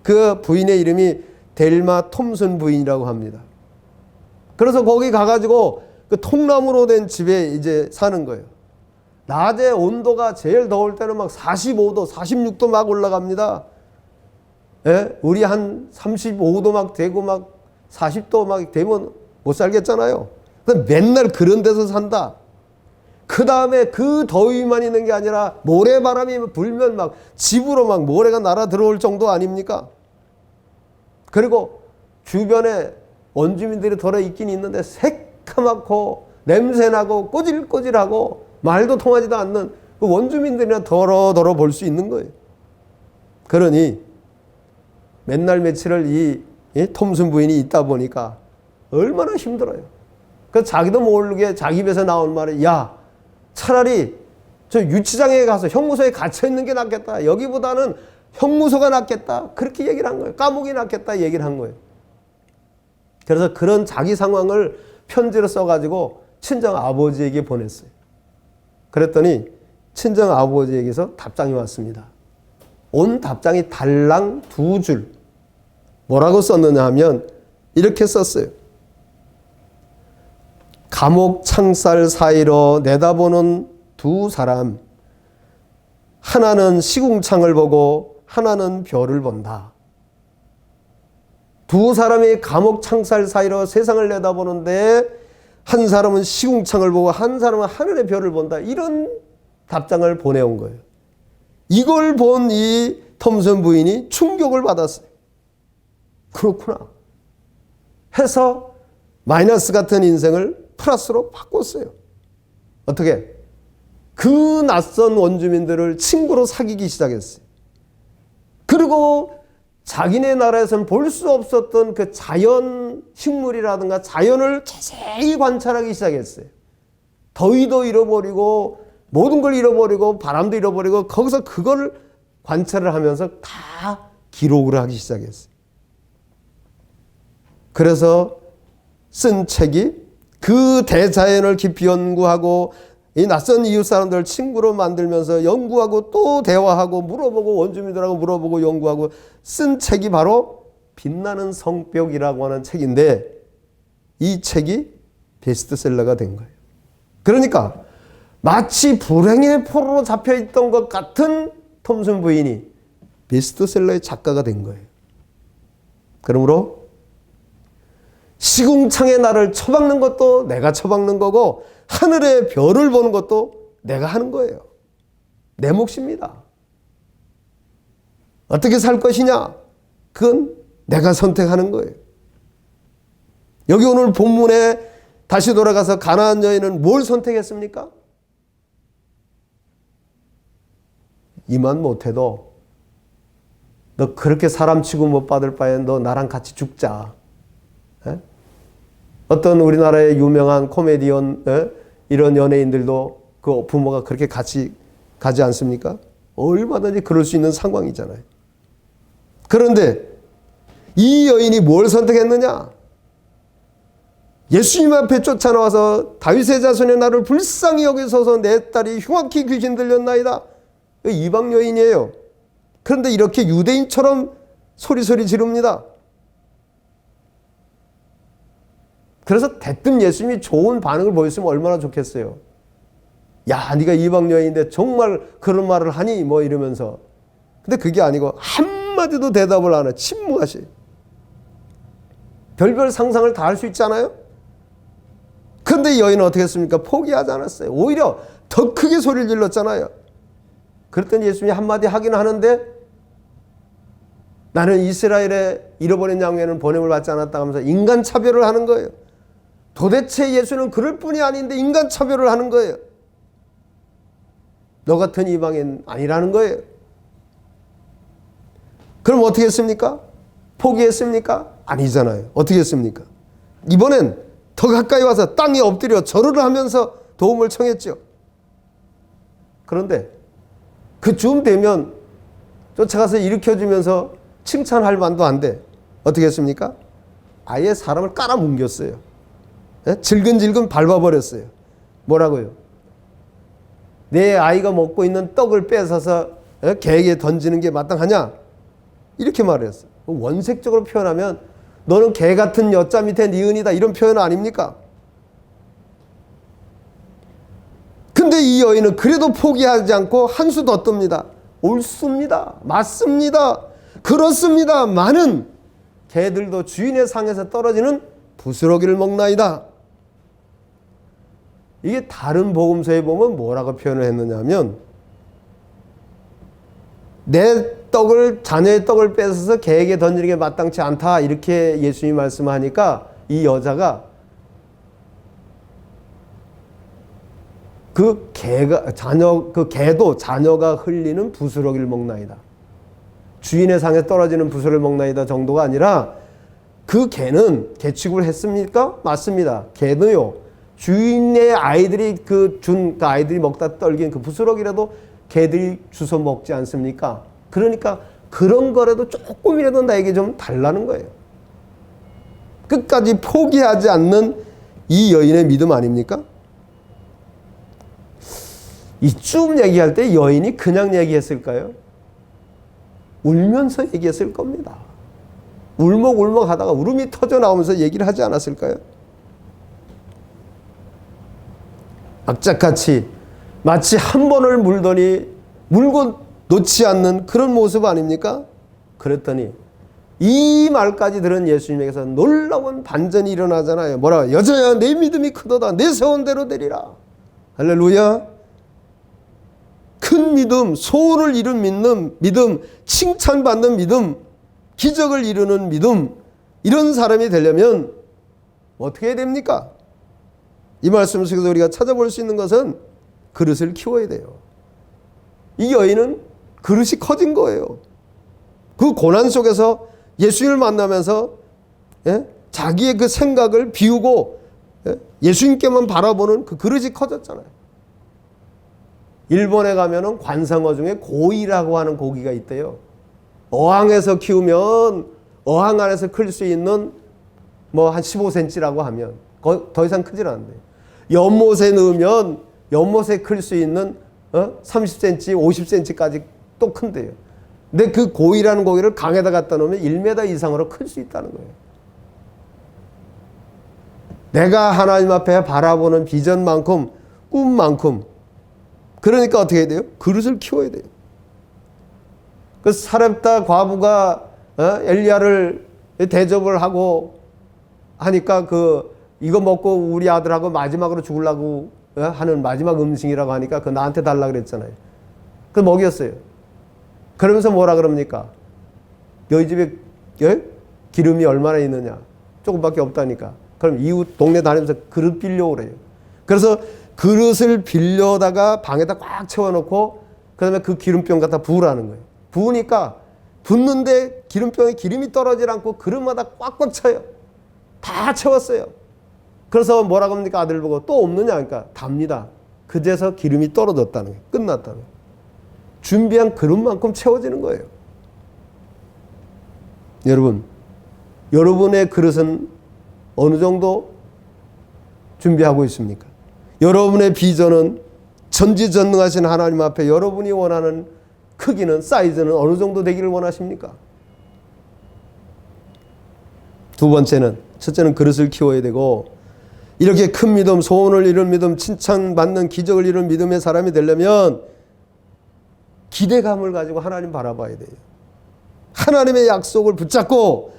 그 부인의 이름이 델마 톰슨 부인이라고 합니다. 그래서 거기 가가지고 그 통나무로 된 집에 이제 사는 거예요. 낮에 온도가 제일 더울 때는 막 45도, 46도 막 올라갑니다. 예? 우리 한 35도 막 되고 막 40도 막 되면 못 살겠잖아요. 맨날 그런 데서 산다. 그 다음에 그 더위만 있는 게 아니라 모래바람이 불면 막 집으로 막 모래가 날아 들어올 정도 아닙니까? 그리고 주변에 원주민들이 돌아 있긴 있는데 새까맣고 냄새나고 꼬질꼬질하고 말도 통하지도 않는 그 원주민들이나 더러 볼 수 있는 거예요. 그러니 맨날 며칠을 이 톰슨 부인이 있다 보니까 얼마나 힘들어요. 그래서 자기도 모르게 자기 입에서 나온 말이 야, 차라리 저 유치장에 가서 형무소에 갇혀 있는 게 낫겠다. 여기보다는 형무소가 낫겠다. 그렇게 얘기를 한 거예요. 감옥이 낫겠다 얘기를 한 거예요. 그래서 그런 자기 상황을 편지로 써가지고 친정 아버지에게 보냈어요. 그랬더니 친정 아버지에게서 답장이 왔습니다. 온 답장이 달랑 2줄. 뭐라고 썼느냐 하면 이렇게 썼어요. 감옥 창살 사이로 내다보는 두 사람, 하나는 시궁창을 보고 하나는 별을 본다. 두 사람이 감옥 창살 사이로 세상을 내다보는데 한 사람은 시궁창을 보고 한 사람은 하늘의 별을 본다. 이런 답장을 보내온 거예요. 이걸 본 이 톰슨 부인이 충격을 받았어요. 그렇구나 해서 마이너스 같은 인생을 플러스로 바꿨어요. 어떻게? 그 낯선 원주민들을 친구로 사귀기 시작했어요. 그리고 자기네 나라에서는 볼 수 없었던 그 자연 식물이라든가 자연을 자세히 관찰하기 시작했어요. 더위도 잃어버리고 모든 걸 잃어버리고 바람도 잃어버리고 거기서 그걸 관찰을 하면서 다 기록을 하기 시작했어요. 그래서 쓴 책이 그 대자연을 깊이 연구하고 이 낯선 이웃 사람들을 친구로 만들면서 연구하고 또 대화하고 물어보고 원주민들하고 물어보고 연구하고 쓴 책이 바로 빛나는 성벽이라고 하는 책인데 이 책이 베스트셀러가 된 거예요. 그러니까 마치 불행의 포로로 잡혀있던 것 같은 톰슨 부인이 베스트셀러의 작가가 된 거예요. 그러므로 시궁창의 나를 처박는 것도 내가 처박는 거고 하늘의 별을 보는 것도 내가 하는 거예요. 내 몫입니다. 어떻게 살 것이냐? 그건 내가 선택하는 거예요. 여기 오늘 본문에 다시 돌아가서 가나안 여인은 뭘 선택했습니까? 이만 못해도 너 그렇게 사람 취급 못 받을 바엔 너 나랑 같이 죽자. 에? 어떤 우리나라의 유명한 코미디언 이런 연예인들도 그 부모가 그렇게 같이 가지 않습니까? 얼마든지 그럴 수 있는 상황이잖아요. 그런데 이 여인이 뭘 선택했느냐? 예수님 앞에 쫓아나와서 다윗의 자손의 나를 불쌍히 여기소서 내 딸이 흉악히 귀신 들렸나이다. 이방 여인이에요. 그런데 이렇게 유대인처럼 소리소리 지릅니다. 그래서 대뜸 예수님이 좋은 반응을 보였으면 얼마나 좋겠어요. 야, 네가 이방 여인인데 정말 그런 말을 하니? 뭐 이러면서. 근데 그게 아니고 한마디도 대답을 안 해. 침묵하시. 별별 상상을 다 할 수 있잖아요. 그런데 이 여인은 어떻게 했습니까? 포기하지 않았어요. 오히려 더 크게 소리를 질렀잖아요. 그랬더니 예수님이 한마디 하긴 하는데 나는 이스라엘의 잃어버린 양에는 보냄을 받지 않았다 하면서 인간 차별을 하는 거예요. 도대체 예수는 그럴 뿐이 아닌데 인간 차별을 하는 거예요. 너 같은 이방인 아니라는 거예요. 그럼 어떻게 했습니까? 포기했습니까? 아니잖아요. 어떻게 했습니까? 이번엔 더 가까이 와서 땅에 엎드려 절을 하면서 도움을 청했죠. 그런데 그쯤 되면 쫓아가서 일으켜주면서 칭찬할 만도 안 돼. 어떻게 했습니까? 아예 사람을 깔아뭉겼어요. 질근질근 밟아버렸어요. 뭐라고요? 내 아이가 먹고 있는 떡을 뺏어서 개에게 던지는 게 마땅하냐? 이렇게 말했어요. 원색적으로 표현하면 너는 개 같은 여자 밑에 니은이다 이런 표현 아닙니까? 근데 이 여인은 그래도 포기하지 않고 한 수 더 뜹니다. 옳습니다. 맞습니다. 그렇습니다. 많은 개들도 주인의 상에서 떨어지는 부스러기를 먹나이다. 이게 다른 복음서에 보면 뭐라고 표현을 했느냐 하면 내 떡을 자녀의 떡을 뺏어서 개에게 던지는 게 마땅치 않다 이렇게 예수님이 말씀하니까 이 여자가 그 개도 자녀가 흘리는 부스러기를 먹나이다. 주인의 상에 떨어지는 부스러기를 먹나이다 정도가 아니라 그 개는 개 취급을 했습니까? 맞습니다. 개는요. 주인의 아이들이 아이들이 먹다 떨긴 그 부스러기라도 개들이 주워 먹지 않습니까? 그러니까 그런 거라도 조금이라도 나에게 좀 달라는 거예요. 끝까지 포기하지 않는 이 여인의 믿음 아닙니까? 이쯤 얘기할 때 여인이 그냥 얘기했을까요? 울면서 얘기했을 겁니다. 울먹울먹 하다가 울음이 터져 나오면서 얘기를 하지 않았을까요? 악착같이 마치 한 번을 물더니 물고 놓지 않는 그런 모습 아닙니까? 그랬더니 이 말까지 들은 예수님에게서 놀라운 반전이 일어나잖아요. 뭐라? 여자야, 내 믿음이 크도다. 내 세운 대로 되리라. 할렐루야. 큰 믿음, 소원을 이룬 믿음, 칭찬받는 믿음, 기적을 이루는 믿음, 이런 사람이 되려면 어떻게 해야 됩니까? 이 말씀 속에서 우리가 찾아볼 수 있는 것은 그릇을 키워야 돼요. 이 여인은 그릇이 커진 거예요. 그 고난 속에서 예수님을 만나면서 자기의 그 생각을 비우고 예수님께만 바라보는 그 그릇이 커졌잖아요. 일본에 가면은 관상어 중에 고이라고 하는 고기가 있대요. 어항에서 키우면 어항 안에서 클 수 있는 뭐 한 15cm라고 하면 더 이상 크질 않는데, 연못에 넣으면 연못에 클 수 있는 30cm, 50cm까지 또 큰데요. 근데 그 고이라는 고기를 강에다 갖다 놓으면 1m 이상으로 클 수 있다는 거예요. 내가 하나님 앞에 바라보는 비전만큼, 꿈만큼, 그러니까 어떻게 해야 돼요? 그릇을 키워야 돼요. 그 사렙다 과부가 엘리야를 대접을 하고 하니까 이거 먹고 우리 아들하고 마지막으로 죽으려고 하는 마지막 음식이라고 하니까 나한테 달라 그랬잖아요. 먹였어요. 그러면서 뭐라 그럽니까? 너희 집에 기름이 얼마나 있느냐? 조금밖에 없다니까. 그럼 이웃 동네 다니면서 그릇 빌려고 그래요. 그래서 그릇을 빌려다가 방에다 꽉 채워놓고 그 다음에 그 기름병 갖다 부으라는 거예요. 부으니까 붓는데 기름병에 기름이 떨어지지 않고 그릇마다 꽉꽉 차요. 다 채웠어요. 그래서 뭐라고 합니까? 아들 보고 또 없느냐? 그러니까 답니다. 그제서 기름이 떨어졌다는 거예요. 끝났다는 거예요. 준비한 그릇만큼 채워지는 거예요. 여러분, 여러분의 그릇은 어느 정도 준비하고 있습니까? 여러분의 비전은 전지전능하신 하나님 앞에 여러분이 원하는 크기는, 사이즈는 어느 정도 되기를 원하십니까? 두 번째는, 첫째는 그릇을 키워야 되고, 이렇게 큰 믿음, 소원을 이룬 믿음, 칭찬받는 기적을 이룬 믿음의 사람이 되려면 기대감을 가지고 하나님 바라봐야 돼요. 하나님의 약속을 붙잡고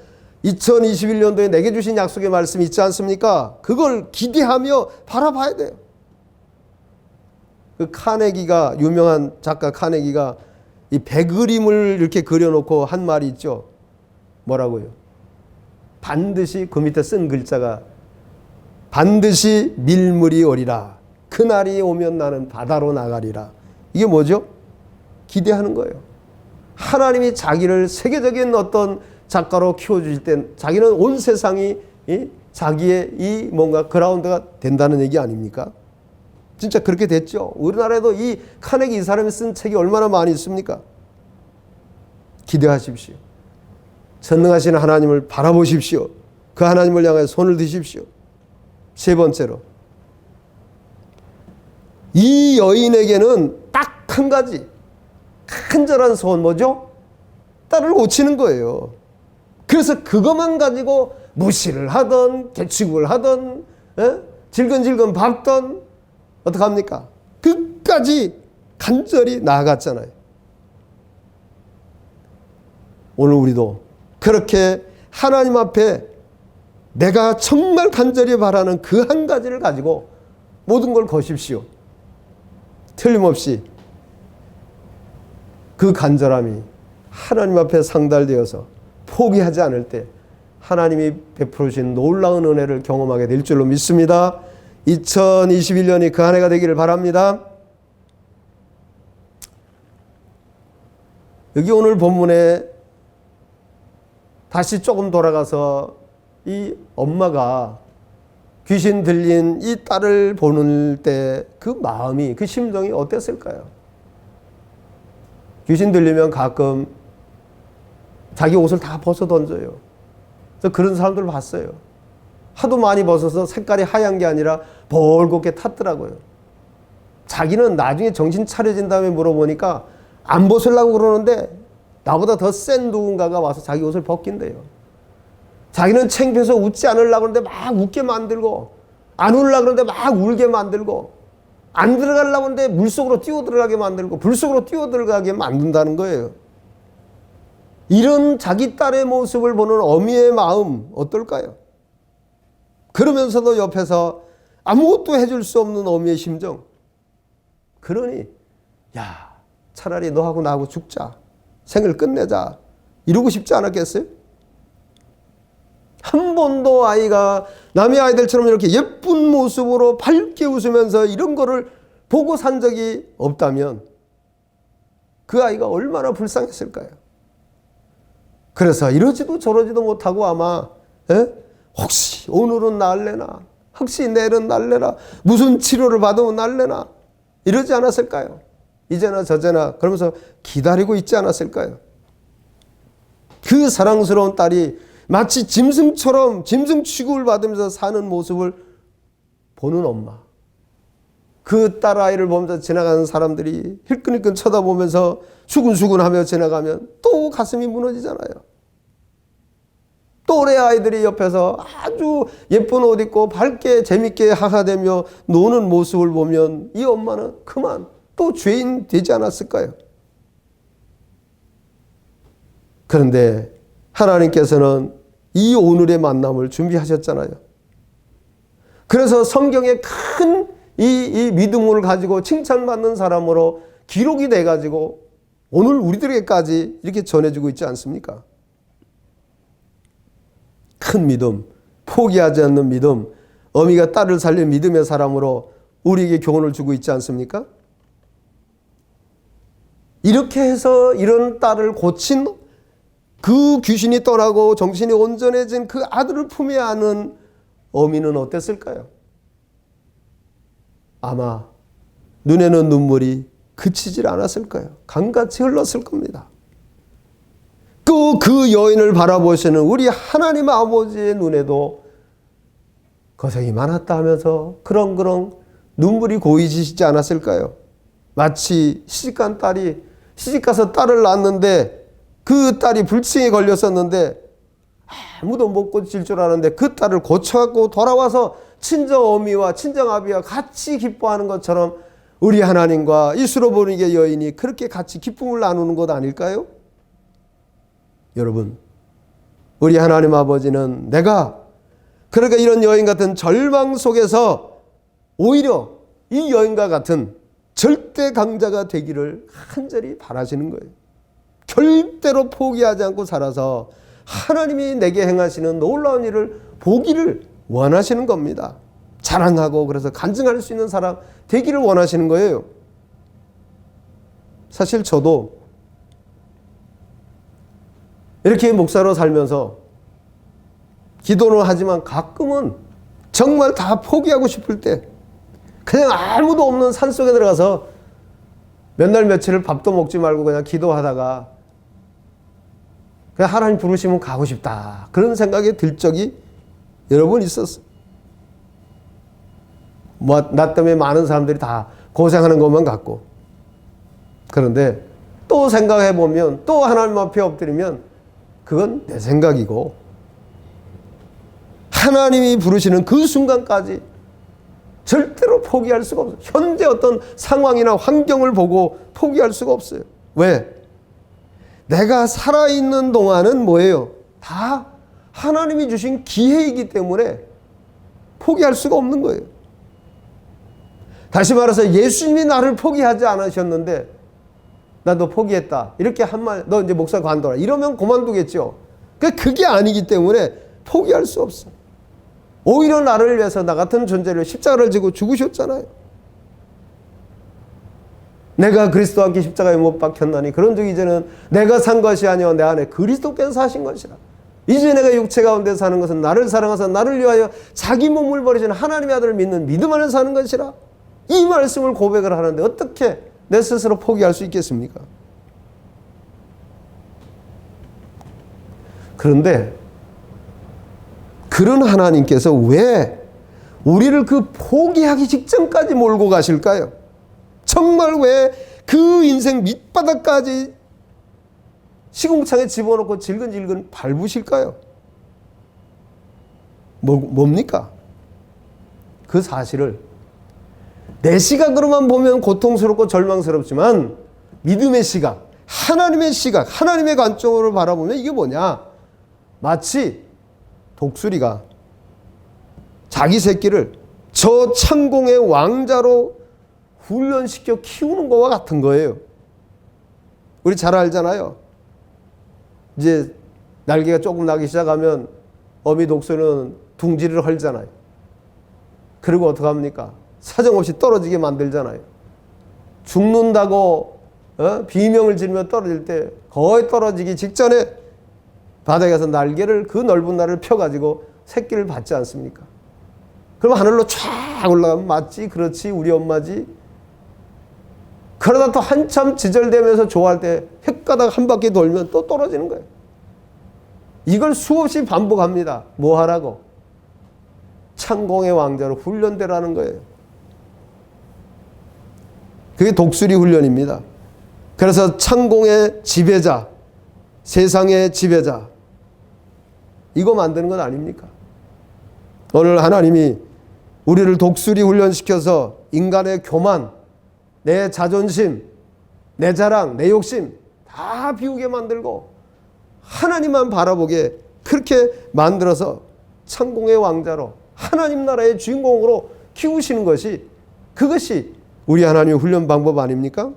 2021년도에 내게 주신 약속의 말씀이 있지 않습니까? 그걸 기대하며 바라봐야 돼요. 카네기가, 유명한 작가 카네기가 이 배그림을 이렇게 그려놓고 한 말이 있죠. 뭐라고요? 반드시, 그 밑에 쓴 글자가 반드시 밀물이 오리라. 그날이 오면 나는 바다로 나가리라. 이게 뭐죠? 기대하는 거예요. 하나님이 자기를 세계적인 어떤 작가로 키워주실 때 자기는 온 세상이 자기의 이 뭔가 그라운드가 된다는 얘기 아닙니까? 진짜 그렇게 됐죠. 우리나라에도 이 카네기 이 사람이 쓴 책이 얼마나 많이 있습니까? 기대하십시오. 전능하신 하나님을 바라보십시오. 그 하나님을 향해 손을 드십시오. 세 번째로, 이 여인에게는 딱 한 가지 간절한 소원, 뭐죠? 딸을 고치는 거예요. 그래서 그것만 가지고 무시를 하던 개취급을 하던 질근질근 밟던 어떡합니까? 끝까지 간절히 나아갔잖아요. 오늘 우리도 그렇게 하나님 앞에 내가 정말 간절히 바라는 그 한 가지를 가지고 모든 걸 거십시오. 틀림없이 그 간절함이 하나님 앞에 상달되어서 포기하지 않을 때 하나님이 베풀어 주신 놀라운 은혜를 경험하게 될 줄로 믿습니다. 2021년이 그 한 해가 되기를 바랍니다. 여기 오늘 본문에 다시 조금 돌아가서 이 엄마가 귀신 들린 이 딸을 보는 때 그 마음이, 그 심정이 어땠을까요? 귀신 들리면 가끔 자기 옷을 다 벗어 던져요. 그래서 그런 사람들 봤어요. 하도 많이 벗어서 색깔이 하얀 게 아니라 벌겋게 탔더라고요. 자기는 나중에 정신 차려진 다음에 물어보니까 안 벗으려고 그러는데 나보다 더 센 누군가가 와서 자기 옷을 벗긴대요. 자기는 창피해서 웃지 않으려고 그러는데 막 웃게 만들고, 안 울려고 그러는데 막 울게 만들고, 안 들어가려고 하는데 물속으로 뛰어들어가게 만들고 불속으로 뛰어들어가게 만든다는 거예요. 이런 자기 딸의 모습을 보는 어미의 마음 어떨까요? 그러면서도 옆에서 아무것도 해줄 수 없는 어미의 심정. 그러니 야, 차라리 너하고 나하고 죽자. 생을 끝내자. 이러고 싶지 않았겠어요? 한 번도 아이가 남의 아이들처럼 이렇게 예쁜 모습으로 밝게 웃으면서 이런 거를 보고 산 적이 없다면 그 아이가 얼마나 불쌍했을까요? 그래서 이러지도 저러지도 못하고 아마 혹시 오늘은 날래나 혹시 내일은 날래나 무슨 치료를 받으면 날래나 이러지 않았을까요? 이제나 저제나 그러면서 기다리고 있지 않았을까요? 그 사랑스러운 딸이 마치 짐승처럼 짐승 취급을 받으면서 사는 모습을 보는 엄마. 그 딸아이를 보면서 지나가는 사람들이 힐끈힐끈 쳐다보면서 수근수근하며 지나가면 또 가슴이 무너지잖아요. 또래 아이들이 옆에서 아주 예쁜 옷 입고 밝게 재밌게 하하대며 노는 모습을 보면 이 엄마는 그만 또 죄인 되지 않았을까요? 그런데 하나님께서는 이 오늘의 만남을 준비하셨잖아요. 그래서 성경에 큰 이 믿음을 가지고 칭찬받는 사람으로 기록이 돼가지고 오늘 우리들에게까지 이렇게 전해주고 있지 않습니까? 큰 믿음, 포기하지 않는 믿음, 어미가 딸을 살린 믿음의 사람으로 우리에게 교훈을 주고 있지 않습니까? 이렇게 해서 이런 딸을 고친 그 귀신이 떠나고 정신이 온전해진 그 아들을 품에 안은 어미는 어땠을까요? 아마 눈에는 눈물이 그치질 않았을 거예요. 강같이 흘렀을 겁니다. 또 그 여인을 바라보시는 우리 하나님 아버지의 눈에도 고생이 많았다 하면서 그렁그렁 눈물이 고이시지 않았을까요? 마치 시집간 딸이 시집가서 딸을 낳았는데 그 딸이 불치에 걸렸었는데 아무도 못 고칠 줄 아는데 그 딸을 고쳐갖고 돌아와서 친정 어미와 친정 아비와 같이 기뻐하는 것처럼 우리 하나님과 이 수로보니게 여인이 그렇게 같이 기쁨을 나누는 것 아닐까요? 여러분, 우리 하나님 아버지는 내가 그러니까 이런 여인 같은 절망 속에서 오히려 이 여인과 같은 절대 강자가 되기를 간절히 바라시는 거예요. 절대로 포기하지 않고 살아서 하나님이 내게 행하시는 놀라운 일을 보기를 원하시는 겁니다. 자랑하고 그래서 간증할 수 있는 사람 되기를 원하시는 거예요. 사실 저도 이렇게 목사로 살면서 기도는 하지만 가끔은 정말 다 포기하고 싶을 때 그냥 아무도 없는 산속에 들어가서 몇 날 며칠을 밥도 먹지 말고 그냥 기도하다가 그냥 하나님 부르시면 가고 싶다. 그런 생각이 들 적이 여러 번 있었어요. 나 때문에 많은 사람들이 다 고생하는 것만 같고. 그런데 또 생각해 보면 또 하나님 앞에 엎드리면 그건 내 생각이고 하나님이 부르시는 그 순간까지 절대로 포기할 수가 없어요. 현재 어떤 상황이나 환경을 보고 포기할 수가 없어요. 왜? 내가 살아있는 동안은 뭐예요? 다 하나님이 주신 기회이기 때문에 포기할 수가 없는 거예요. 다시 말해서 예수님이 나를 포기하지 않으셨는데 나도 포기했다. 이렇게 한 말, 너 이제 목사 관둬라. 이러면 그만두겠죠. 그게 아니기 때문에 포기할 수 없어. 오히려 나를 위해서 나 같은 존재를 십자가를 지고 죽으셨잖아요. 내가 그리스도와 함께 십자가에 못 박혔나니 그런즉 이제는 내가 산 것이 아니요 내 안에 그리스도께서 사신 것이라. 이제 내가 육체 가운데 사는 것은 나를 사랑하사 나를 위하여 자기 몸을 버리신 하나님의 아들을 믿는 믿음 안에 사는 것이라. 이 말씀을 고백을 하는데 어떻게 내 스스로 포기할 수 있겠습니까? 그런데 그런 하나님께서 왜 우리를 그 포기하기 직전까지 몰고 가실까요? 정말 왜 그 인생 밑바닥까지 시궁창에 집어넣고 질근질근 밟으실까요? 뭡니까? 그 사실을 내 시각으로만 보면 고통스럽고 절망스럽지만 믿음의 시각, 하나님의 시각, 하나님의 관점으로 바라보면 이게 뭐냐? 마치 독수리가 자기 새끼를 저 창공의 왕자로 훈련시켜 키우는 것과 같은 거예요. 우리 잘 알잖아요. 이제 날개가 조금 나기 시작하면 어미 독수리는 둥지를 헐잖아요. 그리고 어떻게 합니까? 사정없이 떨어지게 만들잖아요. 죽는다고 비명을 지르며 떨어질 때 거의 떨어지기 직전에 바닥에서 날개를 그 넓은 날을 펴가지고 새끼를 받지 않습니까? 그럼 하늘로 쫙 올라가면 맞지, 그렇지, 우리 엄마지. 그러다 또 한참 지절대면서 좋아할 때 헷가닥 한 바퀴 돌면 또 떨어지는 거예요. 이걸 수없이 반복합니다. 뭐 하라고? 창공의 왕자로 훈련되라는 거예요. 그게 독수리 훈련입니다. 그래서 창공의 지배자, 세상의 지배자, 이거 만드는 건 아닙니까? 오늘 하나님이 우리를 독수리 훈련시켜서 인간의 교만, 내 자존심, 내 자랑, 내 욕심 다 비우게 만들고 하나님만 바라보게 그렇게 만들어서 창공의 왕자로 하나님 나라의 주인공으로 키우시는 것이, 그것이 우리 하나님의 훈련 방법 아닙니까?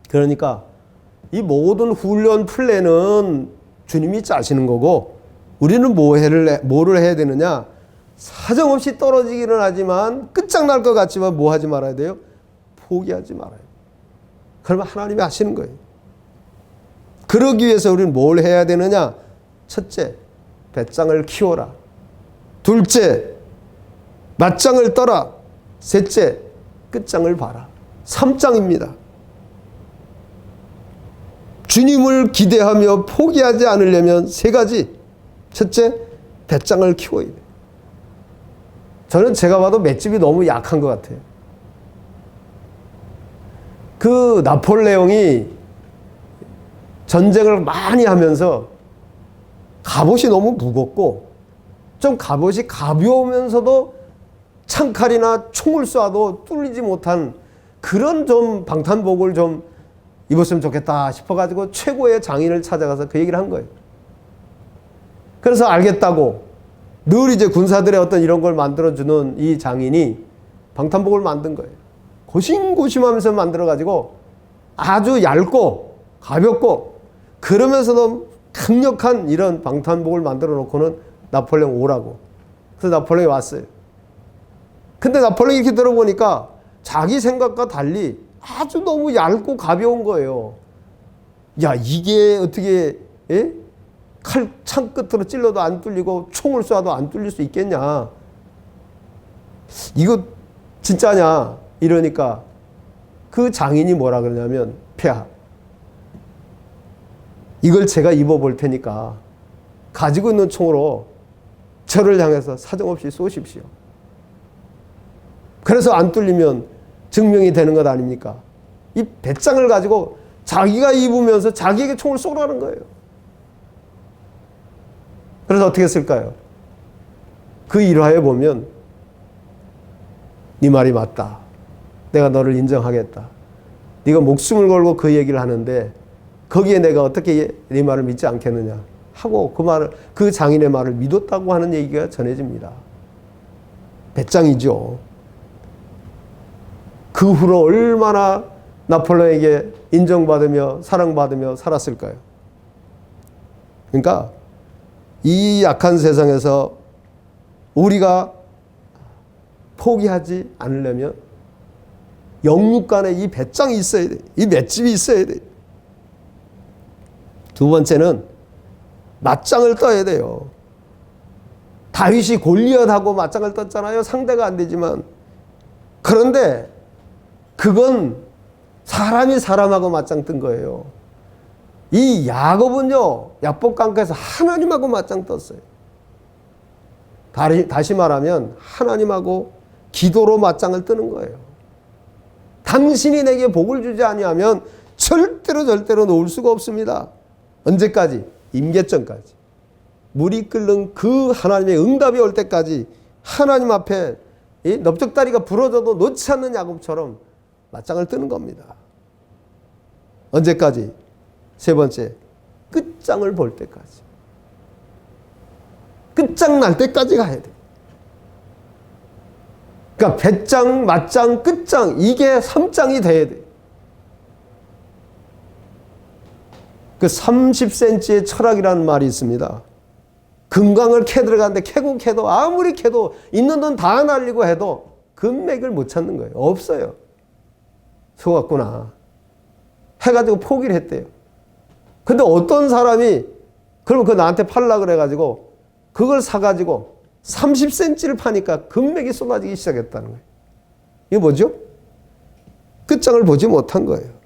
그러니까 이 모든 훈련 플랜은 주님이 짜시는 거고 우리는 뭐를 해야 되느냐? 사정없이 떨어지기는 하지만 끝장날 것 같지만 뭐 하지 말아야 돼요? 포기하지 말아요. 그러면 하나님이 하시는 거예요. 그러기 위해서 우리는 뭘 해야 되느냐? 첫째, 배짱을 키워라. 둘째, 맞짱을 떠라. 셋째, 끝장을 봐라. 3장입니다. 주님을 기대하며 포기하지 않으려면 3가지. 첫째, 배짱을 키워야 돼요. 저는 제가 봐도 맷집이 너무 약한 것 같아요. 그 나폴레옹이 전쟁을 많이 하면서 갑옷이 너무 무겁고 좀 갑옷이 가벼우면서도 창칼이나 총을 쏴도 뚫리지 못한 그런 좀 방탄복을 좀 입었으면 좋겠다 싶어가지고 최고의 장인을 찾아가서 그 얘기를 한 거예요. 그래서 알겠다고 늘 이제 군사들의 어떤 이런 걸 만들어주는 이 장인이 방탄복을 만든 거예요. 고심고심하면서 만들어가지고 아주 얇고 가볍고 그러면서도 강력한 이런 방탄복을 만들어 놓고는 나폴레옹 오라고. 그래서 나폴레옹이 왔어요. 근데 나폴레옹이 이렇게 들어보니까 자기 생각과 달리 아주 너무 얇고 가벼운 거예요. 야, 이게 어떻게 칼 창 끝으로 찔러도 안 뚫리고 총을 쏴도 안 뚫릴 수 있겠냐? 이거 진짜냐? 이러니까 그 장인이 뭐라 그러냐면, 폐하, 이걸 제가 입어볼 테니까 가지고 있는 총으로 저를 향해서 사정없이 쏘십시오. 그래서 안 뚫리면 증명이 되는 것 아닙니까? 이 배짱을 가지고 자기가 입으면서 자기에게 총을 쏘라는 거예요. 그래서 어떻게 했을까요? 그 일화에 보면 네 말이 맞다. 내가 너를 인정하겠다. 네가 목숨을 걸고 그 얘기를 하는데 거기에 내가 어떻게 네 말을 믿지 않겠느냐 하고 그 장인의 말을 믿었다고 하는 얘기가 전해집니다. 배짱이죠. 그 후로 얼마나 나폴레옹에게 인정받으며 사랑받으며 살았을까요? 그러니까 이 약한 세상에서 우리가 포기하지 않으려면 영육간에 이 배짱이 있어야 돼. 이 맷집이 있어야 돼. 두 번째는 맞짱을 떠야 돼요. 다윗이 골리앗하고 맞짱을 떴잖아요. 상대가 안 되지만. 그런데 그건 사람이 사람하고 맞짱 뜬 거예요. 이 야곱은요, 야복강가에서 하나님하고 맞짱 떴어요. 다시 말하면 하나님하고 기도로 맞짱을 뜨는 거예요. 당신이 내게 복을 주지 아니하면 절대로 놓을 수가 없습니다. 언제까지? 임계점까지. 물이 끓는 그 하나님의 응답이 올 때까지 하나님 앞에 이 넓적다리가 부러져도 놓지 않는 야곱처럼 맞짱을 뜨는 겁니다. 언제까지? 세 번째, 끝장을 볼 때까지. 끝장날 때까지 가야 돼. 그러니까 배짱, 맞짱, 끝장, 이게 3장이 돼야 돼. 그 30cm의 철학이라는 말이 있습니다. 금강을 캐 들어가는데 캐고 캐도 아무리 캐도 있는 돈 다 날리고 해도 금맥을 못 찾는 거예요. 없어요. 속았구나. 해가지고 포기를 했대요. 근데 어떤 사람이 그러면 그거 나한테 팔라 그래가지고 그걸 사가지고 30cm를 파니까 금맥이 쏟아지기 시작했다는 거예요. 이게 뭐죠? 끝장을 보지 못한 거예요.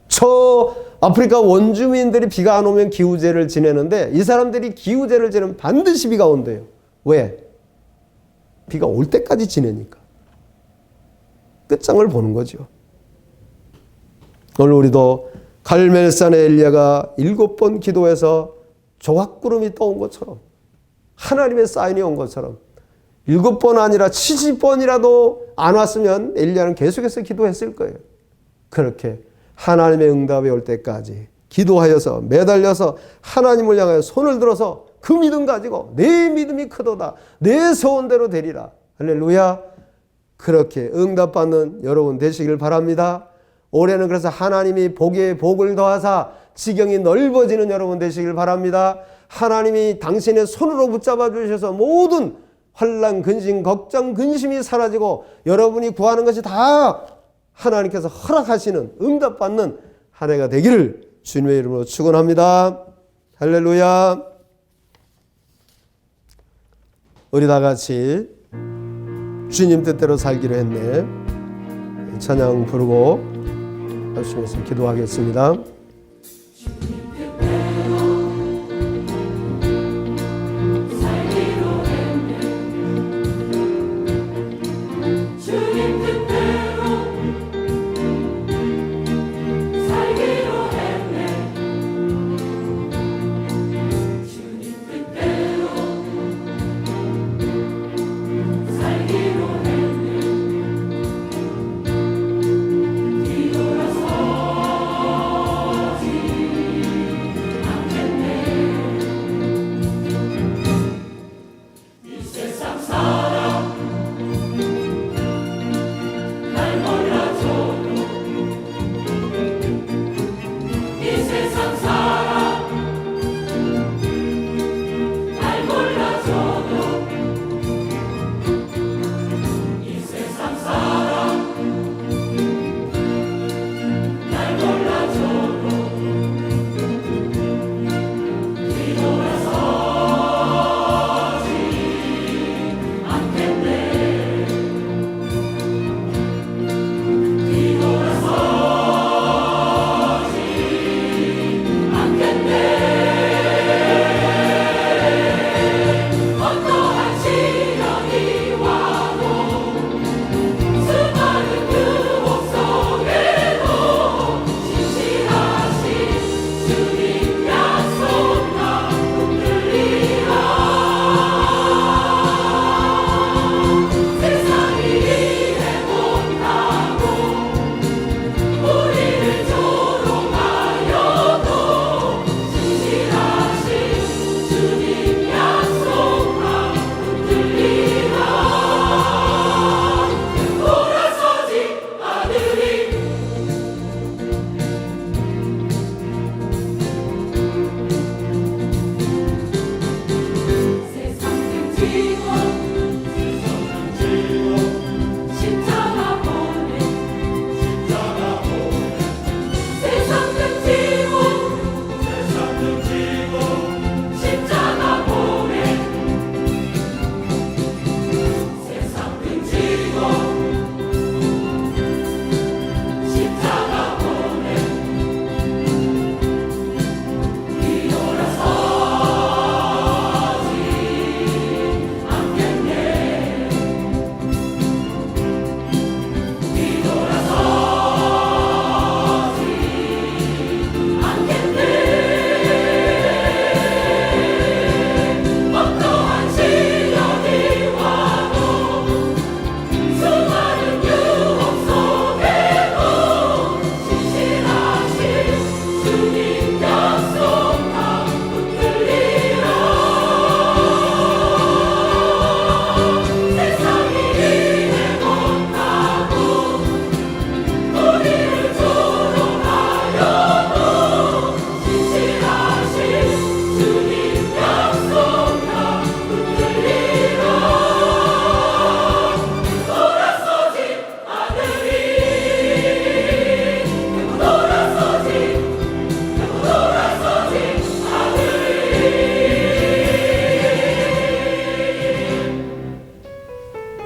저 아프리카 원주민들이 비가 안 오면 기우제를 지내는데 이 사람들이 기우제를 지내면 반드시 비가 온대요. 왜? 비가 올 때까지 지내니까. 끝장을 보는 거죠. 오늘 우리도 갈멜산의 엘리야가 7번 기도해서 조각구름이 떠온 것처럼 하나님의 사인이 온 것처럼 7번 아니라 70번이라도 안 왔으면 엘리야는 계속해서 기도했을 거예요. 그렇게 하나님의 응답이 올 때까지 기도하여서 매달려서 하나님을 향하여 손을 들어서 그 믿음 가지고 내 믿음이 크도다. 내 소원대로 되리라. 할렐루야. 그렇게 응답받는 여러분 되시길 바랍니다. 올해는 그래서 하나님이 복에 복을 더하사 지경이 넓어지는 여러분 되시길 바랍니다. 하나님이 당신의 손으로 붙잡아 주셔서 모든 환난, 근심, 걱정, 근심이 사라지고 여러분이 구하는 것이 다 하나님께서 허락하시는 응답받는 한 해가 되기를 주님의 이름으로 축원합니다. 할렐루야. 우리 다 같이 주님 뜻대로 살기로 했네. 찬양 부르고 하시면서 기도하겠습니다.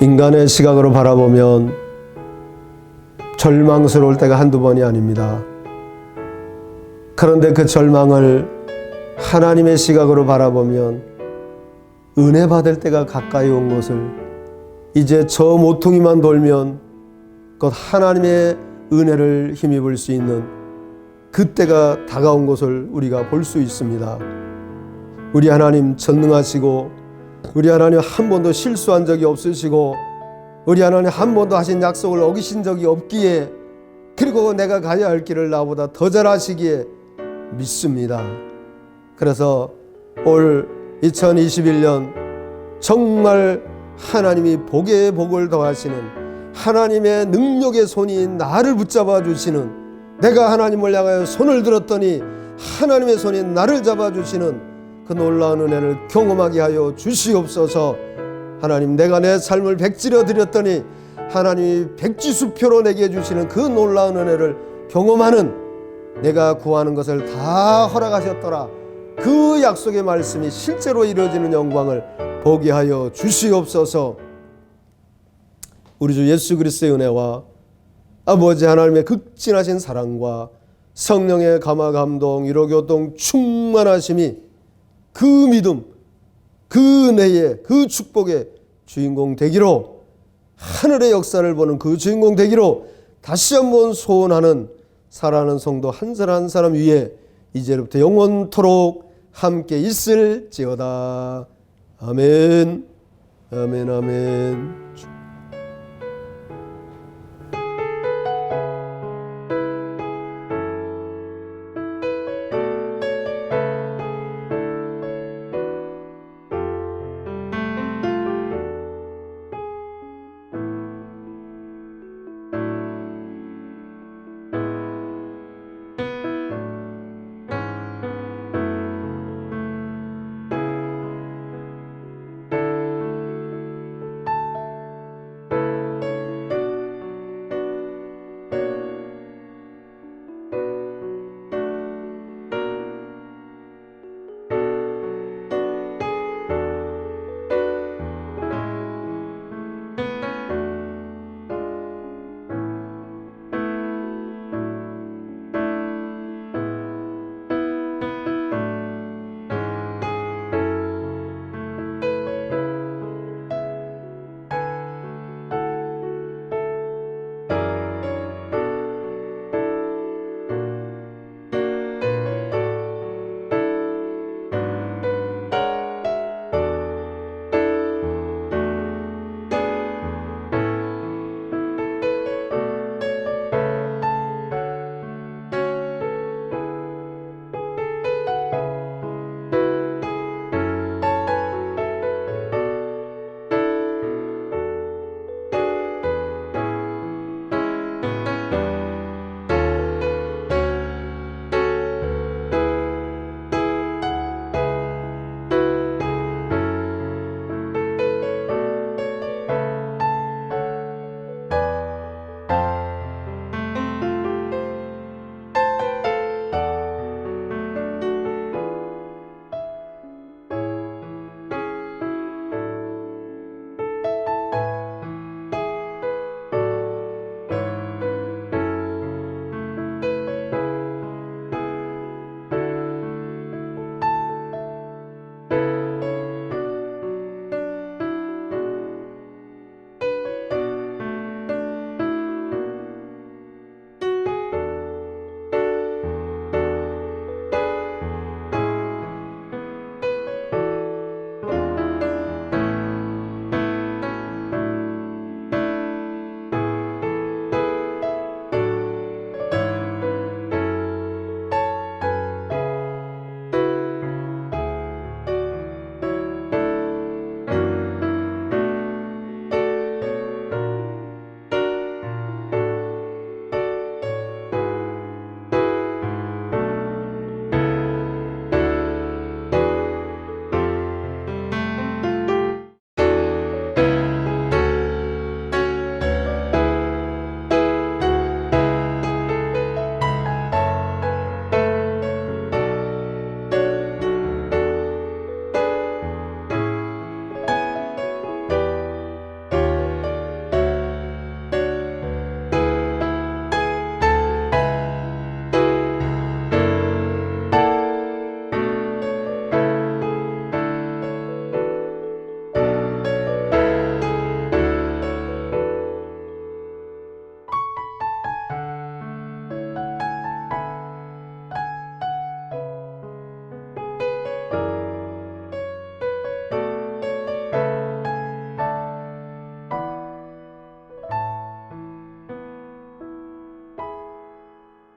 인간의 시각으로 바라보면 절망스러울 때가 한두 번이 아닙니다. 그런데 그 절망을 하나님의 시각으로 바라보면 은혜 받을 때가 가까이 온 것을, 이제 저 모퉁이만 돌면 곧 하나님의 은혜를 힘입을 수 있는 그때가 다가온 것을 우리가 볼 수 있습니다. 우리 하나님 전능하시고, 우리 하나님 한 번도 실수한 적이 없으시고, 우리 하나님 한 번도 하신 약속을 어기신 적이 없기에, 그리고 내가 가야 할 길을 나보다 더 잘 아시기에 믿습니다. 그래서 올 2021년 정말 하나님이 복에 복을 더하시는, 하나님의 능력의 손이 나를 붙잡아 주시는, 내가 하나님을 향하여 손을 들었더니 하나님의 손이 나를 잡아주시는 그 놀라운 은혜를 경험하게 하여 주시옵소서. 하나님, 내가 내 삶을 백지려 드렸더니 하나님이 백지수표로 내게 주시는 그 놀라운 은혜를 경험하는, 내가 구하는 것을 다 허락하셨더라, 그 약속의 말씀이 실제로 이루어지는 영광을 보게 하여 주시옵소서. 우리 주 예수 그리스도의 은혜와 아버지 하나님의 극진하신 사랑과 성령의 감화 감동 위로 교통 충만하심이 그 믿음, 그 은혜의, 그 축복의 주인공 되기로, 하늘의 역사를 보는 그 주인공 되기로 다시 한번 소원하는 사랑하는 성도 한 사람 한 사람 위에 이제부터 영원토록 함께 있을지어다. 아멘, 아멘, 아멘.